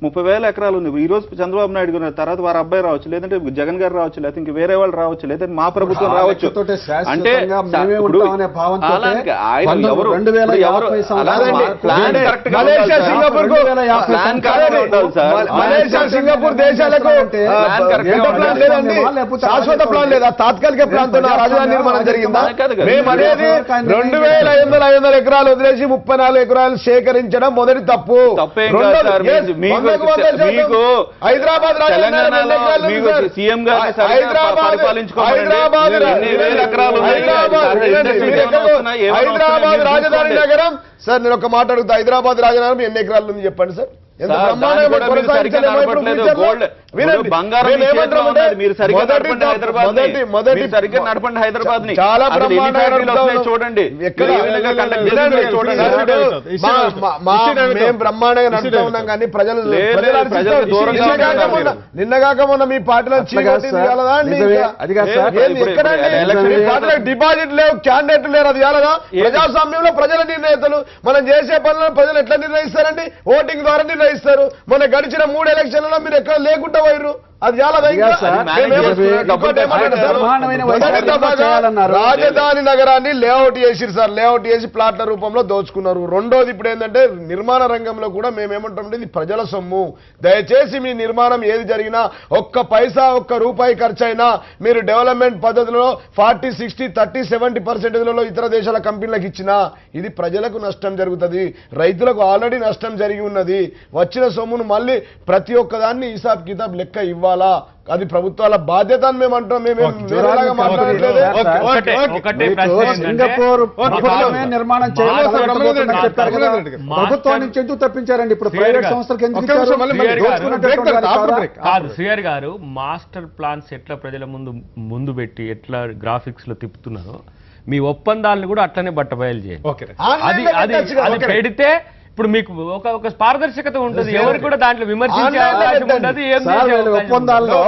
30,000 ఎకరాలు ఉంది. ఈ రోజు చంద్రబాబు నాయుడు గారు తర్వాత వారి అబ్బాయి రావచ్చు, లేదంటే జగన్ గారు రావచ్చు, లేకపోతే ఇంక వేరే వాళ్ళు రావచ్చు, లేదంటే మా ప్రభుత్వం రావచ్చు. అంటే ఎవరు మలేషియా సింగపూర్ మలేషియా సింగపూర్ దేశాలకు ప్లాన్ లేదండి, శాశ్వత ప్లాన్ లేదా, తాత్కాలిక ప్లాన్తో రాజధాని నిర్మాణం జరిగిందా? మేము అనేది 2500 ఎకరాలు వదిలేసి 34 ఎకరాలు సేకరించడం మొదటి తప్పు. హైదరాబాద్ హైదరాబాద్ రాజధాని నగరం సార్, నేను ఒక మాట అడుగుతా, హైదరాబాద్ రాజధాని ఎన్ని ఎకరాలు ఉంది చెప్పండి సార్. చాలా చూడండి, మేము బ్రహ్మాండంగా నడుపుతూ ఉన్నాం కానీ ప్రజలు నిన్నగాక మొన్న మీ పార్టీలో డిపాజిట్ లేవు, క్యాండిడేట్ లేరు, అది ఎలాగా? ప్రజాస్వామ్యంలో ప్రజల నిర్ణేతలు మనం చేసే పనులను ప్రజలు ఎట్లా నిర్ణయిస్తారండి? ఓటింగ్ ద్వారా నిర్ణయిస్తారు. మన గడిచిన 3 ఎలక్షన్లలో మీరు ఎక్కడ లేకుండా పోయారు, అది రాజధాని నగరాన్ని లేఅవుట్ చేసిరు సార్, లేఅవుట్ చేసి ప్లాట్ల రూపంలో దోచుకున్నారు. రెండోది ఇప్పుడు ఏంటంటే నిర్మాణ రంగంలో కూడా మేమేమంటామంటే ఇది ప్రజల సొమ్ము, దయచేసి మీ నిర్మాణం ఏది జరిగినా ఒక్క పైసా ఒక్క రూపాయి ఖర్చు అయినా మీరు డెవలప్మెంట్ పద్ధతిలో 40, 60, 30, 70% ఇతర దేశాల కంపెనీలకు ఇచ్చినా ఇది ప్రజలకు నష్టం జరుగుతుంది, రైతులకు ఆల్రెడీ నష్టం జరిగి ఉన్నది. వచ్చిన సొమ్మును మళ్ళీ ప్రతి ఒక్కదాన్ని హిసాబ్ కితాబ్ లెక్క ఇవ్వాలా, అది ప్రభుత్వాల బాధ్యత అని మేము అంటాం. సింగపూర్ నిర్మాణం చేయాలని చెప్పారు కదా, ప్రభుత్వం నుంచి ఎందుకు తప్పించారండి? ఇప్పుడు ప్రైవేట్ సంస్థలకు ఎందుకు శ్రీహరి గారు మాస్టర్ ప్లాన్స్ ఎట్లా ప్రజల ముందు పెట్టి ఎట్లా గ్రాఫిక్స్ లో తిప్పుతున్నారో మీ ఒప్పందాలను కూడా అట్లనే బట్టబయలు చేయండి. అది పెడితే ఇప్పుడు మీకు ఒక పారదర్శకత ఉంటుంది, ఎవరు కూడా దాంట్లో విమర్శించే అవకాశం ఉండదు. ఒప్పందాల్లో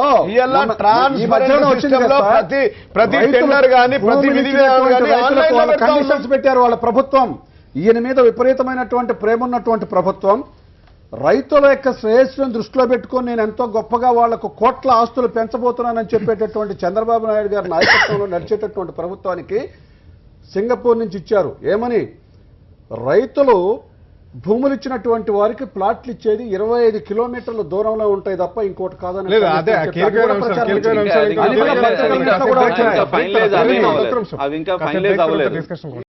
కండిషన్స్ పెట్టారు వాళ్ళ ప్రభుత్వం. ఈయన మీద విపరీతమైనటువంటి ప్రేమ ఉన్నటువంటి ప్రభుత్వం రైతుల యొక్క శ్రేయస్సును దృష్టిలో పెట్టుకొని నేను ఎంతో గొప్పగా వాళ్లకు కోట్ల ఆస్తులు పెంచబోతున్నానని చెప్పేటటువంటి చంద్రబాబు నాయుడు గారి నాయకత్వంలో నడిచేటటువంటి ప్రభుత్వానికి సింగపూర్ నుంచి ఇచ్చారు. ఏమని? రైతులు భూములు ఇచ్చినటువంటి వారికి ప్లాట్లు ఇచ్చేది 25 కిలోమీటర్ల దూరంలో ఉంటాయి తప్ప ఇంకోటి కాదని.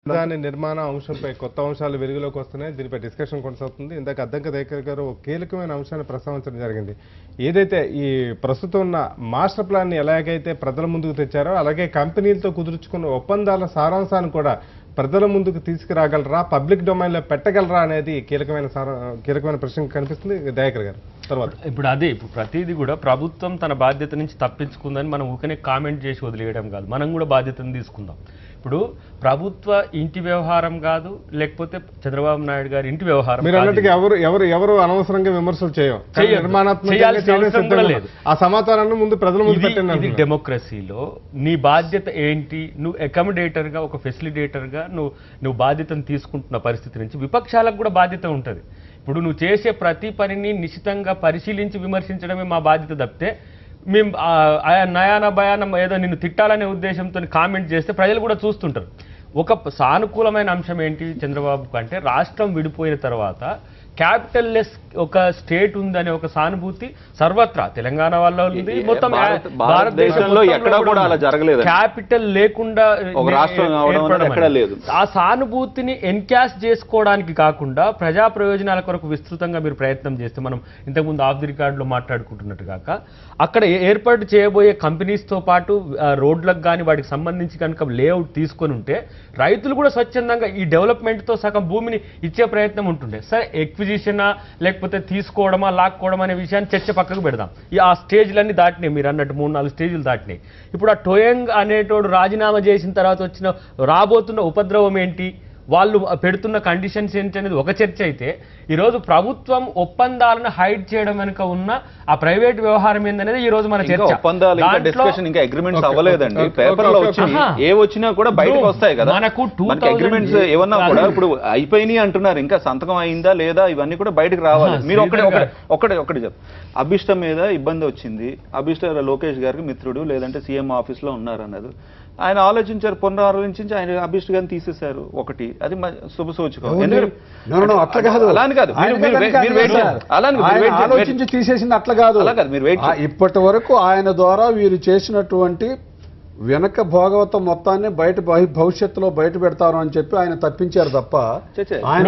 రాజధాని నిర్మాణ అంశంపై కొత్త అంశాలు వెలుగులోకి వస్తున్నాయి, దీనిపై డిస్కషన్ కొనసాగుతుంది. ఇందాక అద్దంకి దయాకర్ గారు ఒక కీలకమైన అంశాన్ని ప్రస్తావించడం జరిగింది. ఏదైతే ఈ ప్రస్తుతం ఉన్న మాస్టర్ ప్లాన్ ని ఎలాగైతే ప్రజల ముందుకు తెచ్చారో అలాగే కంపెనీలతో కుదుర్చుకున్న ఒప్పందాల సారాంశాన్ని కూడా ప్రజల ముందుకు తీసుకురాగలరా, పబ్లిక్ డొమైన్ లో పెట్టగలరా అనేది కీలకమైన ప్రశ్న కనిపిస్తుంది. దయాకర్ గారు తర్వాత ఇప్పుడు ప్రతిదీ కూడా ప్రభుత్వం తన బాధ్యత నుంచి తప్పించుకుందని మనం ఊకనే కామెంట్ చేసి వదిలేయడం కాదు, మనం కూడా బాధ్యతను తీసుకుందాం. ఇప్పుడు ప్రభుత్వ ఇంటి వ్యవహారం కాదు, లేకపోతే చంద్రబాబు నాయుడు గారి ఇంటి వ్యవహారం. మీరు అన్నట్టుగా ఎవరు అనవసరంగా విమర్శలు నిర్మాణాత్మక ఆ సమాచారాన్ని ముందు ప్రజల ముందు పెట్టండి. డెమోక్రసీలో నీ బాధ్యత ఏంటి? నువ్వు అకామిడేటర్ గా, ఒక ఫెసిలిటేటర్ గా నువ్వు బాధ్యతను తీసుకుంటున్న పరిస్థితి నుంచి విపక్షాలకు కూడా బాధ్యత ఉంటుంది. ఇప్పుడు నువ్వు చేసే ప్రతి పనిని నిశితంగా పరిశీలించి విమర్శించడమే మా బాధ్యత తప్పితే మేము నయాన భయానం ఏదో నిన్ను తిట్టాలనే ఉద్దేశంతో కామెంట్ చేస్తే ప్రజలు కూడా చూస్తుంటారు. ఒక సానుకూలమైన అంశం ఏంటి చంద్రబాబుకు అంటే రాష్ట్రం విడిపోయిన తర్వాత క్యాపిటల్ లెస్ ఒక స్టేట్ ఉందనే ఒక సానుభూతి సర్వత్రా తెలంగాణ వల్ల ఉంది, మొత్తం భారతదేశంలో ఎక్కడా కూడా అలా జరగలేదు. క్యాపిటల్ లేకుండా ఆ సానుభూతిని ఎన్కాష్ చేసుకోవడానికి కాకుండా ప్రజా ప్రయోజనాల కొరకు విస్తృతంగా మీరు ప్రయత్నం చేస్తే మనం ఇంతకుముందు ఆఫ్ ది రికార్డులో మాట్లాడుకుంటున్నట్టు కాక అక్కడ ఏర్పాటు చేయబోయే కంపెనీస్తో పాటు రోడ్లకు కానీ వాటికి సంబంధించి కనుక లేఅవుట్ తీసుకొని ఉంటే రైతులు కూడా స్వచ్ఛందంగా ఈ డెవలప్మెంట్తో సగం భూమిని ఇచ్చే ప్రయత్నం ఉంటుండే. సరే ఎక్విజిషనా లేకపోతే తీసుకోవడమా లాక్కోవడం అనే విషయాన్ని చర్చ పక్కకు పెడదాం. ఆ స్టేజ్లన్నీ దాటినాయి, మీరు అన్నట్టు 3-4 స్టేజ్లు దాటినాయి. ఇప్పుడు ఆ టోయంగ్ అనేటోడు రాజీనామా చేసిన తర్వాత వచ్చిన రాబోతున్న ఉపద్రవం ఏంటి, వాళ్ళు పెడుతున్న కండిషన్స్ ఏంటి అనేది ఒక చర్చ అయితే, ఈరోజు ప్రభుత్వం ఒప్పందాలను హైడ్ చేయడం వెనుక ఉన్న ఆ ప్రైవేట్ వ్యవహారం ఏందనేది ఈ రోజు మన చర్చ. అగ్రిమెంట్స్ అవ్వలేదండి, పేపర్లో ఏ వచ్చినా కూడా బయటకు వస్తాయి కదా మనకు. అగ్రిమెంట్స్ ఏమన్నా కూడా ఇప్పుడు అయిపోయినాయి అంటున్నారు, ఇంకా సంతకం అయిందా లేదా ఇవన్నీ కూడా బయటకు రావాలి. మీరు ఒకటి చెప్పు, అభిష్టం మీద ఇబ్బంది వచ్చింది, అభిష్ట లోకేష్ గారికి మిత్రుడు లేదంటే సీఎం ఆఫీస్ లో ఉన్నారు అన్నది ఆయన ఆలోచించారు, పునరాలోచించి ఆయన అభిష్ట గారిని తీసేశారు. ఒకటి అది శుభ సూచకం. అట్లా కాదు, అలా అని కాదు, ఆలోచించి తీసేసింది అట్లా కాదు. మీరు వెయిట్. ఇప్పటి వరకు ఆయన ద్వారా వీరు చేసినటువంటి వెనక భోగవతం మొత్తాన్ని భవిష్యత్తులో బయట పెడతారు అని చెప్పి ఆయన తప్పించారు తప్ప ఆయన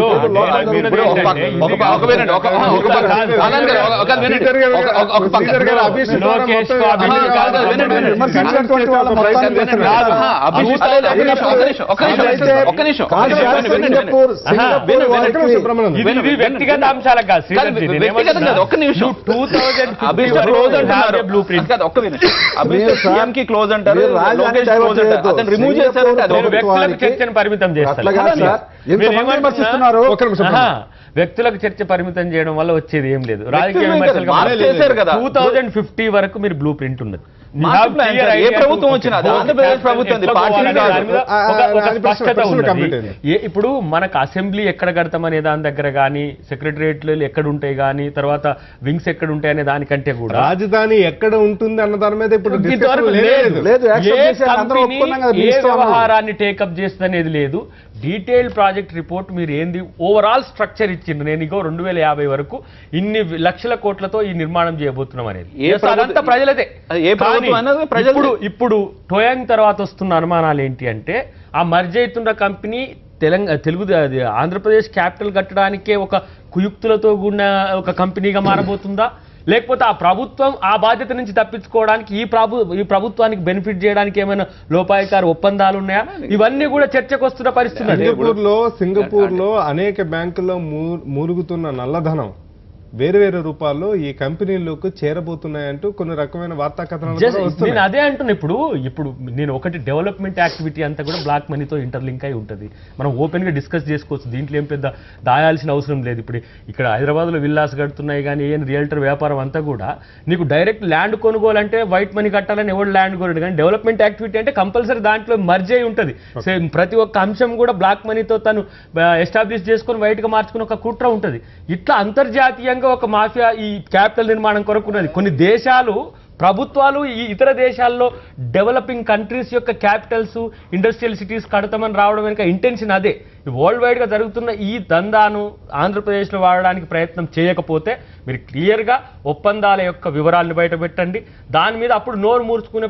వ్యక్తిగత అంశాలకు కాదు. క్లోజ్ అంటారు, చర్చను పరిమితం చేస్తారు. వ్యక్తులకు చర్చ పరిమితం చేయడం వల్ల వచ్చేది ఏం లేదు. రాజకీయ విమర్శలు 2050 వరకు మీరు బ్లూ ప్రింట్ ఉన్నది. ఏ ప్రభుత్వం వచ్చినా ఆంధ్రప్రదేశ్ ప్రభుత్వం ఇప్పుడు మనకు అసెంబ్లీ ఎక్కడ కడతామనే దాని దగ్గర కానీ, సెక్రటరియట్లు ఎక్కడ ఉంటాయి కానీ, తర్వాత వింగ్స్ ఎక్కడ ఉంటాయి అనే దానికంటే కూడా రాజధాని ఎక్కడ ఉంటుంది అన్న దాని మీద ఇప్పుడు ఏ వ్యవహారాన్ని టేకప్ చేస్తుంది అనేది లేదు. డీటెయిల్డ్ ప్రాజెక్ట్ రిపోర్ట్ మీరు ఏంది ఓవరాల్ స్ట్రక్చర్ ఇచ్చిండు. నేను ఇగో 2050 వరకు ఇన్ని లక్షల కోట్లతో ఈ నిర్మాణం చేయబోతున్నాం అనేది అదంతా ప్రజలదే. ఇప్పుడు టోయాంగ్ తర్వాత వస్తున్న అనుమానాలు ఏంటి అంటే, ఆ మర్జ్ అవుతున్న కంపెనీ ఆంధ్రప్రదేశ్ క్యాపిటల్ కట్టడానికే ఒక కుయుక్తులతో కూడిన ఒక కంపెనీగా మారబోతుందా, లేకపోతే ఆ ప్రభుత్వం ఆ బాధ్యత నుంచి తప్పించుకోవడానికి ఈ ప్రభుత్వానికి బెనిఫిట్ చేయడానికి ఏమైనా లోపాయకార ఒప్పందాలు ఉన్నాయా? ఇవన్నీ కూడా చర్చకు వస్తున్న పరిస్థితి. సింగపూర్లో అనేక బ్యాంకుల్లో మూలుగుతున్న నల్లధనం వేరు రూపాల్లో ఈ కంపెనీలకు చేరబోతున్నాయంటూ కొన్ని రకమైన వార్తా కథనాలు నేను అదే అంటున్నా. ఇప్పుడు నేను ఒకటి డెవలప్మెంట్ యాక్టివిటీ అంతా కూడా బ్లాక్ మనీతో ఇంటర్లింక్ అయి ఉంటుంది. మనం ఓపెన్ గా డిస్కస్ చేసుకోవచ్చు, దీంట్లో ఏం పెద్ద దాయాల్సిన అవసరం లేదు. ఇప్పుడు ఇక్కడ హైదరాబాద్ లో విల్లాస్ కడుతున్నాయి కానీ ఏం రియల్టర్ వ్యాపారం అంతా కూడా నీకు డైరెక్ట్ ల్యాండ్ కొనుగోలంటే వైట్ మనీ కట్టాలని ఎవరు ల్యాండ్ కొనడు, కానీ డెవలప్మెంట్ యాక్టివిటీ అంటే కంపల్సరీ దాంట్లో మర్జ్ అయి ఉంటుంది. ప్రతి ఒక్క అంశం కూడా బ్లాక్ మనీతో తను ఎస్టాబ్లిష్ చేసుకుని వైట్ గా మార్చుకుని ఒక కుట్ర ఉంటుంది. ఇట్లా అంతర్జాతీయంగా ఒక మాఫియా ఈ క్యాపిటల్ నిర్మాణం కొరకున్నది. కొన్ని దేశాలు ప్రభుత్వాలు ఈ ఇతర దేశాల్లో డెవలపింగ్ కంట్రీస్ యొక్క క్యాపిటల్స్, ఇండస్ట్రియల్ సిటీస్ కడతామని రావడం వెనుక ఇంటెన్షన్ అదే. వరల్డ్ వైడ్ గా జరుగుతున్న ఈ దందాను ఆంధ్రప్రదేశ్లో వాడడానికి ప్రయత్నం చేయకపోతే మీరు క్లియర్గా ఒప్పందాల యొక్క వివరాలను బయట పెట్టండి. దాని మీద అప్పుడు నోరు మూర్చుకునే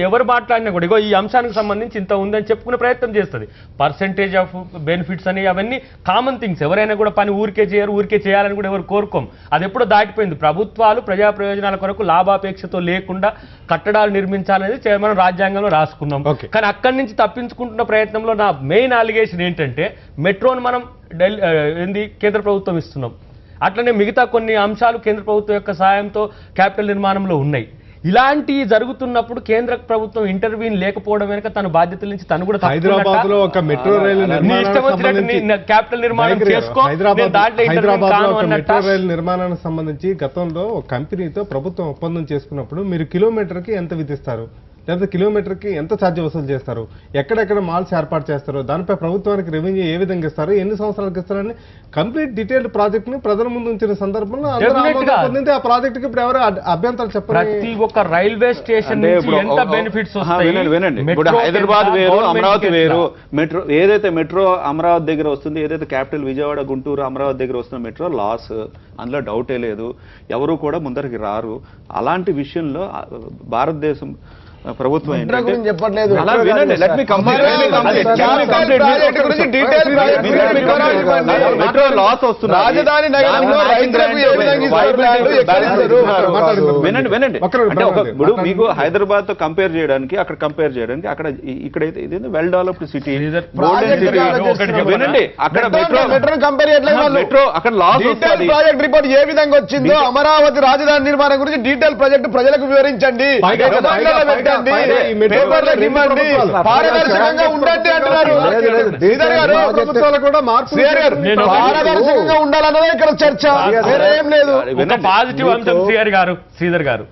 ఎవరు మాట్లాడినా కూడా ఇగో ఈ అంశానికి సంబంధించి ఇంత ఉందని చెప్పుకునే ప్రయత్నం చేస్తుంది. పర్సెంటేజ్ ఆఫ్ బెనిఫిట్స్ అని అవన్నీ కామన్ థింగ్స్. ఎవరైనా కూడా పని ఊరికే చేయరు, ఊరికే చేయాలని కూడా ఎవరు కోరుకోం. అది ఎప్పుడో దాటిపోయింది. ప్రభుత్వాలు ప్రజా ప్రయోజనాల కొరకు లాభాపేక్షతో లేకుండా కట్టడాలు నిర్మించాలనేది మనం రాజ్యాంగంలో రాసుకున్నాం. కానీ అక్కడి నుంచి తప్పించుకుంటున్న ప్రయత్నంలో నా మెయిన్ అలిగేషన్ ఏంటంటే, మెట్రోను మనం కేంద్ర ప్రభుత్వం ఇస్తున్నాం, అట్లనే మిగతా కొన్ని అంశాలు కేంద్ర ప్రభుత్వం యొక్క సాయంతో క్యాపిటల్ నిర్మాణంలో ఉన్నాయి. ఇలాంటి జరుగుతున్నప్పుడు కేంద్ర ప్రభుత్వం ఇంటర్వ్యూన్ లేకపోవడం వెనుక తన బాధ్యతల నుంచి తను కూడా హైదరాబాద్ లో ఒక మెట్రో రైలు క్యాపిటల్ నిర్మాణం మెట్రో రైలు నిర్మాణానికి సంబంధించి గతంలో ఒక కంపెనీతో ప్రభుత్వం ఒప్పందం చేసుకున్నప్పుడు మీరు కిలోమీటర్ కి ఎంత విధిస్తారు, లేకపోతే కిలోమీటర్కి ఎంత ఛార్జ్ వసూలు చేస్తారు, ఎక్కడెక్కడ మాల్స్ ఏర్పాటు చేస్తారు, దానిపై ప్రభుత్వానికి రెవెన్యూ ఏ విధంగా ఇస్తారు, ఎన్ని సంవత్సరాలకు ఇస్తారని కంప్లీట్ డీటెయిల్డ్ ప్రాజెక్ట్ ని ప్రజల ముందు ఉంచిన సందర్భంలో ఆ ప్రాజెక్ట్ కి ఇప్పుడు ఎవరు అభ్యంతరాలు చెప్పారు. ప్రతి ఒక్క రైల్వే స్టేషన్ ఎంత బెనిఫిట్స్ హైదరాబాద్ వేరు, అమరావతి వేరు. మెట్రో ఏదైతే మెట్రో అమరావతి దగ్గర వస్తుంది, ఏదైతే క్యాపిటల్ విజయవాడ, గుంటూరు, అమరావతి దగ్గర వస్తున్న మెట్రో లాస్, అందులో డౌటే లేదు. ఎవరు కూడా ముందరికి రారు. అలాంటి విషయంలో భారతదేశం ప్రభుత్వం చెప్పట్లేదు. మెట్రో లాస్ వస్తుంది. రాజధాని వినండి. ఇప్పుడు మీకు హైదరాబాద్ తో కంపేర్ చేయడానికి అక్కడ ఇక్కడైతే ఇది వెల్ డెవలప్డ్ సిటీ, వినండి. అక్కడ మెట్రో కంపేర్ మెట్రో అక్కడ లాస్ వస్తుంది. ప్రాజెక్ట్ రిపోర్ట్ ఏ విధంగా వచ్చిందో అమరావతి రాజధాని నిర్మాణం గురించి డీటెయిల్ ప్రాజెక్ట్ ప్రజలకు వివరించండి. పారదర్శకంగా ఉండండి అంటున్నారు. పారదర్శకంగా ఉండాలన్నదే ఇక్కడ చర్చ, ఏం లేదు. పాజిటివ్ అంశం శ్రీధర్ గారు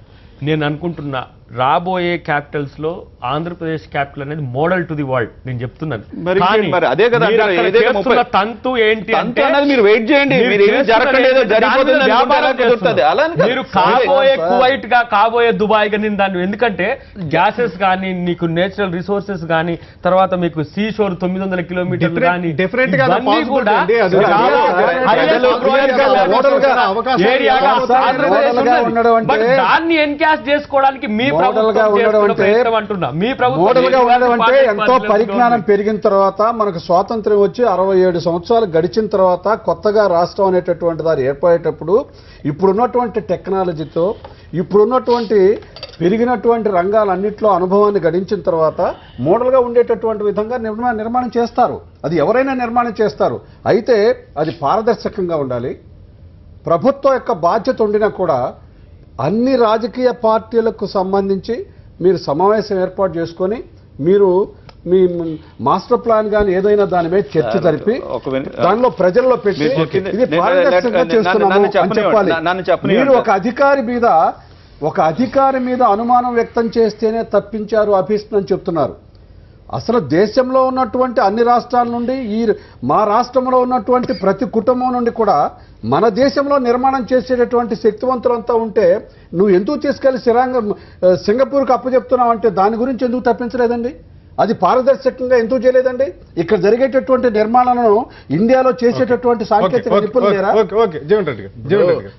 నేను అనుకుంటున్నా రాబోయే క్యాపిటల్స్ లో ఆంధ్రప్రదేశ్ క్యాపిటల్ అనేది మోడల్ టు ది వరల్డ్ నేను చెప్తున్నాను. మరి కానీ మరి అదే కదా మీరు అంటే అక్కడ ఏదైతే చేస్తున్న తంతు ఏంటి తంతు అనేది మీరు వెయిట్ చేయండి, మీరు ఏమీ జరగలేదో జరిగిపోతుంది వ్యాపారం కుదురుతుంది. అలా అని కాదు. మీరు కాబోయే కువైట్ గా కాబోయే దుబాయ్ గా నేను దాన్ని ఎందుకంటే గ్యాసెస్ కానీ నీకు నేచురల్ రిసోర్సెస్ కానీ తర్వాత మీకు సీ షోర్ 900 కిలోమీటర్లు కానీ Definitely గా ఇవన్నీ possibility కూడా అండి. అది చాలా ప్రజలు highest అవకాశం ఏరియాగా ఆంధ్రప్రదేశ్ మోడల్గా ఉన్నది. ఉండడం అంటే- But దాన్ని ఎన్కాష్ చేసుకోవడానికి మీ ప్రభుత్వం మోడల్గా ఉండడం చేస్తున్న అంటే- ప్రయత్నం అంటున్నా. మీ ప్రభుత్వం మోడల్గా ఉండడం అంటే పార్టీ ఎంతో పరిధిలో పరిజ్ఞానం ఉంది. పెరిగిన తర్వాత మనకు స్వాతంత్ర్యం వచ్చి 67 సంవత్సరాలు గడిచిన తర్వాత కొత్తగా రాష్ట్రం అనేటటువంటి దాన్ని ఏర్పడేటప్పుడు ఇప్పుడున్నటువంటి టెక్నాలజీతో ఇప్పుడున్నటువంటి పెరిగినటువంటి రంగాలన్నింటిలో అనుభవాన్ని గడించిన తర్వాత మోడల్గా ఉండేటటువంటి విధంగా నిర్మాణం చేస్తారు. అది ఎవరైనా నిర్మాణం చేస్తారు. అయితే అది పారదర్శకంగా ఉండాలి. ప్రభుత్వం యొక్క బాధ్యత ఉండినా కూడా అన్ని రాజకీయ పార్టీలకు సంబంధించి మీరు సమావేశం ఏర్పాటు చేసుకొని మీరు మీ మాస్టర్ ప్లాన్ కానీ ఏదైనా దాని మీద చర్చ జరిపి దానిలో ప్రజల్లో పెట్టి ఇది పారదర్శకంగా చేస్తున్నాము అని చెప్పాలి. మీరు ఒక అధికారి మీద అనుమానం వ్యక్తం చేస్తేనే తప్పించారు అభిస్తుందని చెప్తున్నారు. అసలు దేశంలో ఉన్నటువంటి అన్ని రాష్ట్రాల నుండి మా రాష్ట్రంలో ఉన్నటువంటి ప్రతి కుటుంబం నుండి కూడా మన దేశంలో నిర్మాణం చేసేటటువంటి శక్తివంతులంతా ఉంటే నువ్వు ఎందుకు తీసుకెళ్లి సింగపూర్కి అప్పచెప్తున్నావు అంటే దాని గురించి ఎందుకు తప్పించలేదండి? అది పారదర్శకంగా ఎందుకు చేయలేదండి? ఇక్కడ జరిగేటటువంటి నిర్మాణాలను ఇండియాలో చేసేటటువంటి సాంకేతిక నిపుణులు లేరా?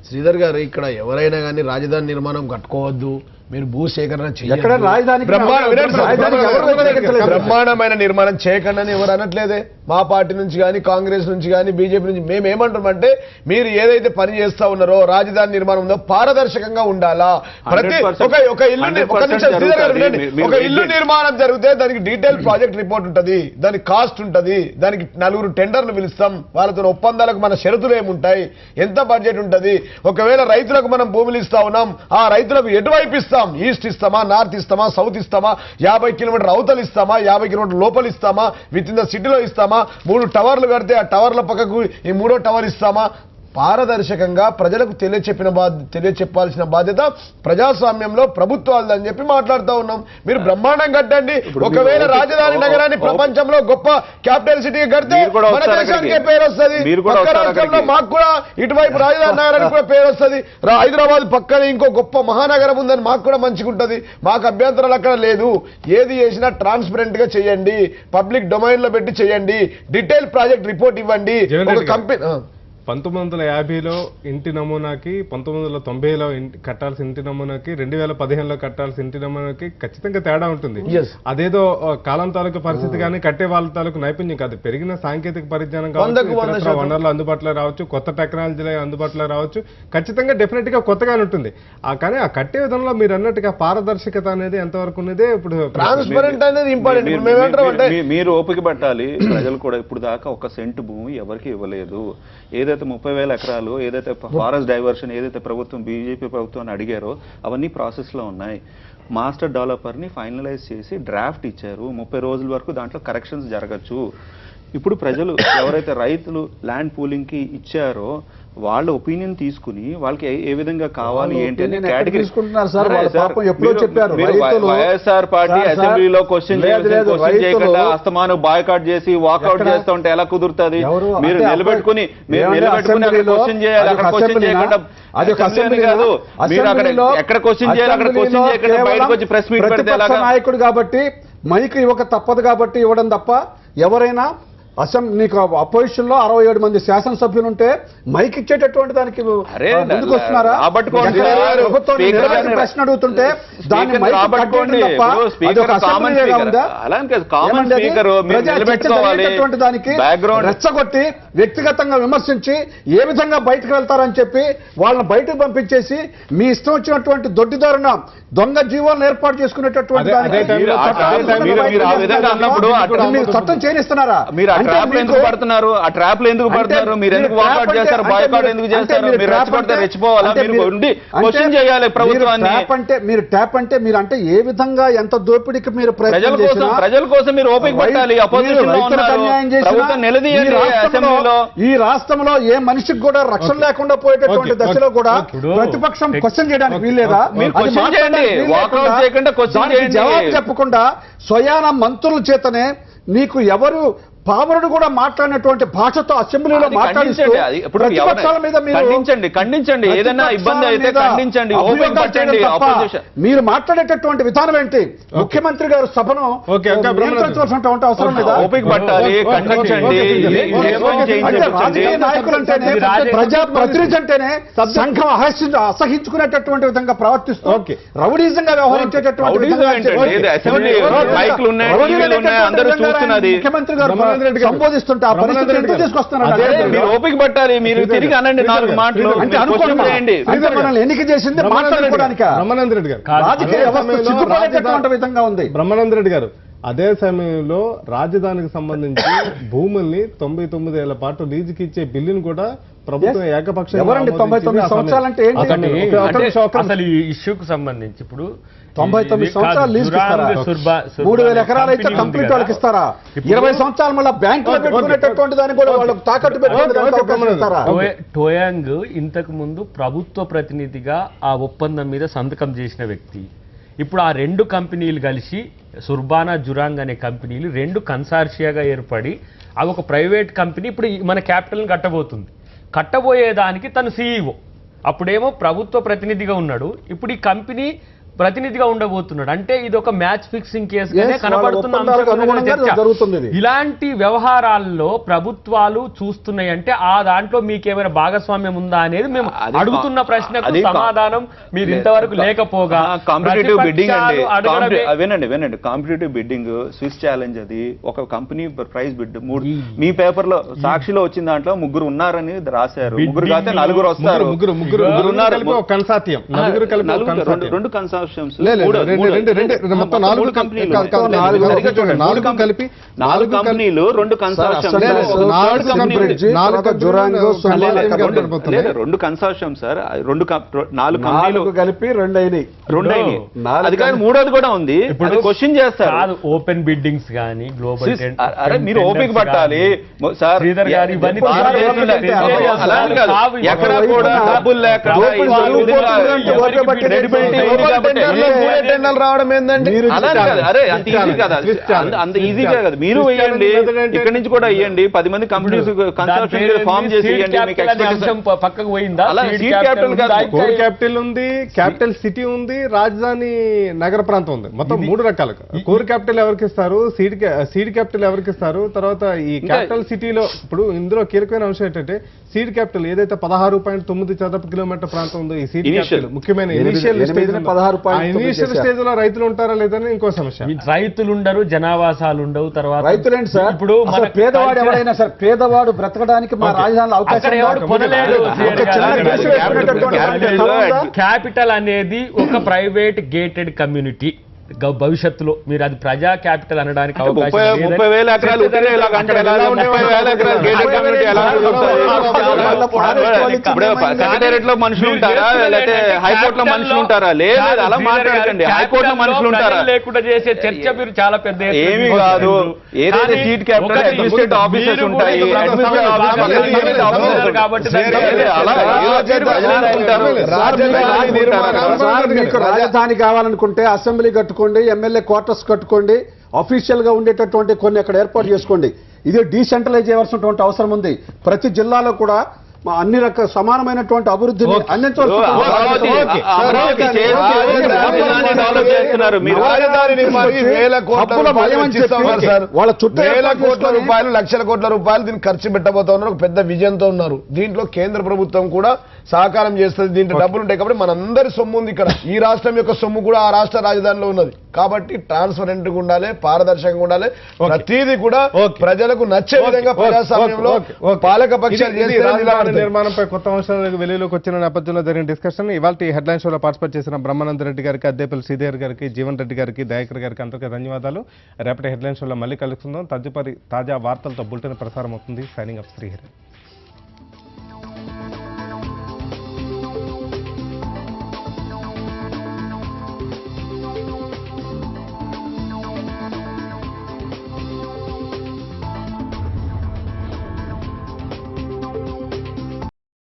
శ్రీధర్ గారు, ఇక్కడ ఎవరైనా కానీ రాజధాని నిర్మాణం కట్టుకోవద్దు, మీరు భూసేకరణ ఎక్కడ రాజధాని బ్రహ్మాండమైన నిర్మాణం చేయకండి ఎవరు అనట్లేదే. మా పార్టీ నుంచి కానీ కాంగ్రెస్ నుంచి కానీ బీజేపీ నుంచి మేము ఏమంటామంటే మీరు ఏదైతే పని చేస్తా ఉన్నారో రాజధాని నిర్మాణం ఉందో పారదర్శకంగా ఉండాలా. ప్రతి ఒక ఇల్లు నిర్మాణం జరిగితే దానికి డీటెయిల్ ప్రాజెక్ట్ రిపోర్ట్ ఉంటుంది, దానికి కాస్ట్ ఉంటుంది, దానికి 4 టెండర్లు పిలుస్తాం, వాళ్ళతో ఒప్పందాలకు మన షరతులు ఏముంటాయి, ఎంత బడ్జెట్ ఉంటుంది, ఒకవేళ రైతులకు మనం భూములు ఇస్తా ఉన్నాం ఆ రైతులకు ఎటువైపు ఇస్తాం, ఈస్ట్ ఇస్తామా, నార్త్ ఇస్తామా, సౌత్ ఇస్తామా, 50 కిలోమీటర్ అవతలు ఇస్తామా, 50 కిలోమీటర్ లోపల ఇస్తామా, విత్ ఇన్ ద సిటీలో ఇస్తామా, 3 టవర్లు కడితే ఆ టవర్ల పక్కకు ఈ 3వ టవర్ ఇస్తామా. పారదర్శకంగా ప్రజలకు తెలియచెప్పాల్సిన బాధ్యత ప్రజాస్వామ్యంలో ప్రభుత్వాలని చెప్పి మాట్లాడుతూ ఉన్నాం. మీరు బ్రహ్మాండం కట్టండి. ఒకవేళ రాజధాని నగరాన్ని ప్రపంచంలో గొప్ప క్యాపిటల్ సిటీ కడితే మన దేశానికే పేరు వస్తుంది. పక్క రాష్ట్రంలో మాకు కూడా ఇటువైపు రాజధాని నగరానికి కూడా పేరు వస్తుంది. హైదరాబాద్ పక్కనే ఇంకో గొప్ప మహానగరం ఉందని మాకు కూడా మంచిగా ఉంటుంది. మాకు అభ్యంతరాలు అక్కడ లేదు. ఏది చేసినా ట్రాన్స్పరెంట్ గా చేయండి, పబ్లిక్ డొమైన్ లో పెట్టి చేయండి, డీటెయిల్ ప్రాజెక్ట్ రిపోర్ట్ ఇవ్వండి. ఒక కంపెనీ 1950లో ఇంటి నమూనాకి 1990లో కట్టాల్సిన ఇంటి నమూనాకి 2015లో కట్టాల్సిన ఇంటి నమూనాకి ఖచ్చితంగా తేడా ఉంటుంది. అదేదో కాలం తాలూకు పరిస్థితి కానీ కట్టే వాళ్ళ తాలూకు నైపుణ్యం కాదు, పెరిగిన సాంకేతిక పరిజ్ఞానం కావచ్చు, వనరులు అందుబాటులో రావచ్చు, కొత్త టెక్నాలజీలు అందుబాటులో రావచ్చు, ఖచ్చితంగా డెఫినెట్ గా కొత్తగానే ఉంటుంది. కానీ ఆ కట్టే విధానంలో మీరు అన్నట్టుగా పారదర్శకత అనేది ఎంతవరకు ఉన్నదే ఇప్పుడు ట్రాన్స్పరెంట్ అనేది ఇంపార్టెంట్. మీరు ఓపిక పట్టాలి. ప్రజలు కూడా ఇప్పుడు దాకా 1 సెంటు భూమి ఎవరికి ఇవ్వలేదు. ఏదైతే 30,000 ఎకరాలు ఏదైతే ఫారెస్ట్ డైవర్షన్ ఏదైతే ప్రభుత్వం బీజేపీ ప్రభుత్వాన్ని అడిగారో అవన్నీ ప్రాసెస్లో ఉన్నాయి. మాస్టర్ డెవలపర్ని ఫైనలైజ్ చేసి డ్రాఫ్ట్ ఇచ్చారు. 30 రోజుల వరకు దాంట్లో కరెక్షన్స్ జరగచ్చు. ఇప్పుడు ప్రజలు ఎవరైతే రైతులు ల్యాండ్ పూలింగ్కి ఇచ్చారో వాళ్ళ ఒపీనియన్ తీసుకుని వాళ్ళకి ఏ విధంగా కావాలి ఏంటి అని కేటగిరీ వైఎస్ఆర్ పార్టీ అసెంబ్లీలో క్వశ్చన్ చేయకుండా అస్తమాను బాయ్కాట్ చేసి వాకౌట్ చేస్తూ ఉంటే ఎలా కుదురుతుంది? మీరు నిలబెట్టుకుని అక్కడ క్వశ్చన్ చేయాలి, అక్కడ క్వశ్చన్ చేయకుండా కాదు. మీరు అక్కడ ఎక్కడ క్వశ్చన్ చేయాలి అక్కడ క్వశ్చన్ చేయకుండా బయటకు వచ్చి ప్రెస్ మీట్ పెడితే నాయకుడు కాబట్టి మైక్ ఇవ్వక తప్పదు కాబట్టి ఇవ్వడం తప్ప ఎవరైనా నీకు అపోజిషన్ లో 67 మంది శాసనసభ్యులు ఉంటే మైక్ ఇచ్చేటటువంటి దానికి ముందుకు వస్తున్నారా? ప్రశ్న అడుగుతుంటే దాన్ని దానికి రెచ్చగొట్టి వ్యక్తిగతంగా విమర్శించి ఏ విధంగా బయటకు వెళ్తారని చెప్పి వాళ్ళని బయటకు పంపించేసి మీ ఇష్టం వచ్చినటువంటి దొడ్డిదారున దొంగ జీవాలను ఏర్పాటు చేసుకునేటటువంటి చట్టం చేయనిస్తున్నారా? ట్రాప్ ఎందుకు పడుతున్నారు? ఆ ట్రాప్ ఎందుకు పడుతున్నారు? మీరు ఎందుకు వాకౌట్ చేస్తారు? బాయ్కాట్ ఎందుకు చేస్తారు? మీరు రెచ్చగొడితే రెచ్చిపోవాలా? మీరు ఉండి క్వశ్చన్ చేయాలి ప్రభుత్వాన్ని. ట్యాప్ అంటే మీరు అంటే ఏ విధంగా ఎంత దోపిడీకి మీరు ప్రజల కోసం మీరు ఓపిక పట్టాలి. అపోజిషన్ లో ఉన్నారు, ప్రభుత్వం నిలదీయండి. అసెంబ్లీలో ఈ రాష్ట్రంలో ఏ మనిషికి కూడా రక్షణ లేకుండా పోయేటటువంటి దశలో కూడా ప్రతిపక్షం క్వశ్చన్ చేయడానికి వీల్లేదా? మీరు క్వశ్చన్ చేయండి, వాకౌట్ చేయకుండా క్వశ్చన్ చేయండి. జవాబు చెప్పకుండా స్వయాన మంత్రుల చేతనే మీకు ఎవరు పామరుడు కూడా మాట్లాడినటువంటి భాషతో అసెంబ్లీలో మాట్లాడిస్తూ ప్రతిపక్షాల మీద ఖండించండి. ఏదైనా ఇబ్బంది అయితే ఖండించండి, ఓపిక పట్టండి. మీరు మాట్లాడేటటువంటి విధానం ఏంటి? ముఖ్యమంత్రి గారు సభను నియంత్రించవలసినటువంటి అవసరం లేదా? ఓపిక పట్టాలి, ఖండించండి. రాజకీయ నాయకులు అంటేనే, ప్రజా ప్రతినిధి అంటేనే సంఘం అసహించుకునేటటువంటి విధంగా ప్రవర్తిస్తూ రౌడీజంగా వ్యవహరించేటటువంటి ముఖ్యమంత్రి గారు సంబోధిస్తుంటే ఆ పరిస్థితి ఎందుకు తీసుకొస్తున్నారు? మీరు ఓపిక పట్టాలి. మీరు తిరిగి అనండి 4 మాటలు. అంటే అనుకోండి మనల్ని ఎన్నిక చేసింది మాట్లాడుకోవడానికి. బ్రహ్మానంద రెడ్డి గారు రాజకీయ వ్యవస్థ సిగ్గుపడేటటువంటి విధంగా ఉంది. బ్రహ్మానంద రెడ్డి గారు అదే సమయంలో రాజధానికి సంబంధించి భూముల్ని 99 ఏళ్ల పాటు లీజుకి ఇచ్చే బిల్లును కూడా ప్రభుత్వం ఏకపక్షంగా ఎవరండి 99 సంవత్సరాలు అంటే ఏంటి? అసలు ఈ ఇష్యూకు సంబంధించి ఇప్పుడు 99 సంవత్సరాలు లీజుకి ఇస్తారా? 3000 ఎకరాలు అయితే కంప్లీట్ వాళ్ళకి ఇస్తారా? 20 సంవత్సరాలు మళ్ళీ బ్యాంకులో పెట్టుకునేటటువంటి దాన్ని కూడా వాళ్ళకి తాకట్టు పెట్టుకుంటారా? టోయాంగ్ ఇంతకు ముందు ప్రభుత్వ ప్రతినిధిగా ఆ ఒప్పందం మీద సంతకం చేసిన వ్యక్తి. ఇప్పుడు ఆ 2 కంపెనీలు కలిసి సుర్బానా జురాంగ్ అనే కంపెనీలు 2 కన్సార్షియాగా ఏర్పడి అవి ఒక ప్రైవేట్ కంపెనీ ఇప్పుడు మన క్యాపిటల్ని కట్టబోయేదానికి తను సీఈఓ. అప్పుడేమో ప్రభుత్వ ప్రతినిధిగా ఉన్నాడు, ఇప్పుడు ఈ కంపెనీ ప్రతినిధిగా ఉండబోతున్నాడు. అంటే ఇది ఒక మ్యాచ్ ఫిక్సింగ్ కేసుగానే కనబడుతుంది. ఇలాంటి వ్యవహారాల్లో ప్రభుత్వాలు చూస్తున్నాయి అంటే ఆ దాంట్లో మీకేమైనా భాగస్వామ్యం ఉందా అనేది మేము అడుగుతున్న ప్రశ్నకు సమాధానం మీరు ఇంతవరకు లేకపోగా కాంపిటేటివ్ బిడ్డింగ్ వినండి కాంపిటేటివ్ బిడ్డింగ్ స్విస్ ఛాలెంజ్ అది ఒక కంపెనీ ప్రైస్ బిడ్ 3 మీ పేపర్ లో సాక్షిలో వచ్చిన దాంట్లో 3 ఉన్నారని రాశారు. 3 కాకపోతే 4 వస్తారు. 3 ఉన్నారు. 2 కన్సార్షియం కంపెనీలు 2 కన్సార్షియం సార్. 4 కంపెనీలు కలిపి 2 అయినాయి. అది కానీ 3వది కూడా ఉంది. ఇప్పుడు క్వశ్చన్ చేస్తారు. ఓపెన్ బిడ్డింగ్స్ కానీ గ్లోబల్ మీరు ఓపిక పట్టాలి సార్. ఎక్కడ కూడా డబ్బులు లేక రావడం ఏంటంటే అంత ఈజీగా కదా. మీరు వేయండి, ఇక్కడ నుంచి కూడా వేయండి. 10 మంది కంపెనీస్ కన్సార్షియం ఫామ్ చేసి పక్కకు పోయిందా? కోర్ క్యాపిటల్ ఉంది, క్యాపిటల్ సిటీ ఉంది, రాజధాని నగర ప్రాంతం ఉంది. మొత్తం 3 రకాలు. కోర్ క్యాపిటల్ ఎవరికి ఇస్తారు, సీడ్ క్యాపిటల్ ఎవరికి ఇస్తారు, తర్వాత ఈ క్యాపిటల్ సిటీలో ఇప్పుడు ఇందులో కీలకమైన అంశం ఏంటంటే సీడ్ క్యాపిటల్ ఏదైతే 16.9 చదరపు కిలోమీటర్ ప్రాంతం ఉందో ఈ సీడ్ క్యాపిటల్ ముఖ్యమైన ఇనిషియల్ స్టేజ్ లో రైతులు ఉంటారా లేదని ఇంకో సమస్య. రైతులు ఉండరు, జనావాసాలు ఉండవు. తర్వాత రైతులేంటి సార్? ఇప్పుడు పేదవాడు ఎవరైనా సార్, పేదవాడు బ్రతకడానికి మా రాజధానిలో అవకాశం. క్యాపిటల్ అనేది ఒక ప్రైవేట్ గేటెడ్ కమ్యూనిటీ. భవిష్యత్తులో మీరు అది ప్రజా క్యాపిటల్ అనడానికి అవకాశం. 30,000 ఎకరాలు సెక్రటేరియట్ లో మనుషులు ఉంటారా, లేకపోతే హైకోర్టు లో మనుషులు ఉంటారా? లేదు, అలా మాట్లాడకండి. హైకోర్టు లో మనుషులు ఉంటారా? లేకుండా చేసే చర్చ మీరు చాలా పెద్ద ఏమీ కాదు. ఏదైతే సీట్ క్యాపిటల్ అడ్మినిస్ట్రేటివ్ ఆఫీసర్స్ ఉంటాయి. రాజధాని కావాలనుకుంటే అసెంబ్లీ కట్టుకోండి, ఎమ్మెల్యే క్వార్టర్స్ కట్టుకోండి, అఫీషియల్ గా ఉండేటటువంటి కొన్ని అక్కడ ఏర్పాటు చేసుకోండి. ఇది డీసెంట్రలైజ్ చేయవలసినటువంటి అవసరం ఉంది. ప్రతి జిల్లాలో కూడా అన్ని రకాల సమానమైనటువంటి అభివృద్ధిని అందించవలసి. వాళ్ళ చుట్టూ రూపాయలు, లక్షల కోట్ల రూపాయలు దీన్ని ఖర్చు పెట్టబోతా ఉన్నారు. ఒక పెద్ద విజయంతో ఉన్నారు. దీంట్లో కేంద్ర ప్రభుత్వం కూడా సహకారం చేస్తుంది. దీంట్లో డబ్బులు ఉంటాయి కాబట్టి మనందరి సొమ్ము ఉంది ఇక్కడ. ఈ రాష్ట్రం యొక్క సొమ్ము కూడా ఆ రాష్ట్ర రాజధానిలో ఉన్నది కాబట్టి ట్రాన్స్పరెంట్ గా ఉండాలి, పారదర్శకంగా ఉండాలి. ప్రతిదీ కూడా ప్రజలకు నచ్చే విధంగా ప్రజాస్వామ్యంలో పాలక పక్షాలు నిర్మాణంపై కొత్త అంశాలకు వెలుగులోకి వచ్చిన నేపథ్యంలో జరిగిన డిస్కషన్. ఇవాళ హెడ్లైన్ షోలో పార్టిసిపేట్ చేసిన బ్రహ్మానంద రెడ్డి గారికి, అద్దేపల్లి శ్రీధర్ గారికి, జీవన్ రెడ్డి గారికి, దయాకర్ గారికి అందరికీ ధన్యవాదాలు. రేపటి హెడ్లైన్ షోలో మళ్ళీ కలుసుకుందాం. తదుపరి తాజా వార్తలతో బులెటిన్ ప్రసారం అవుతుంది. Signing up Srihari.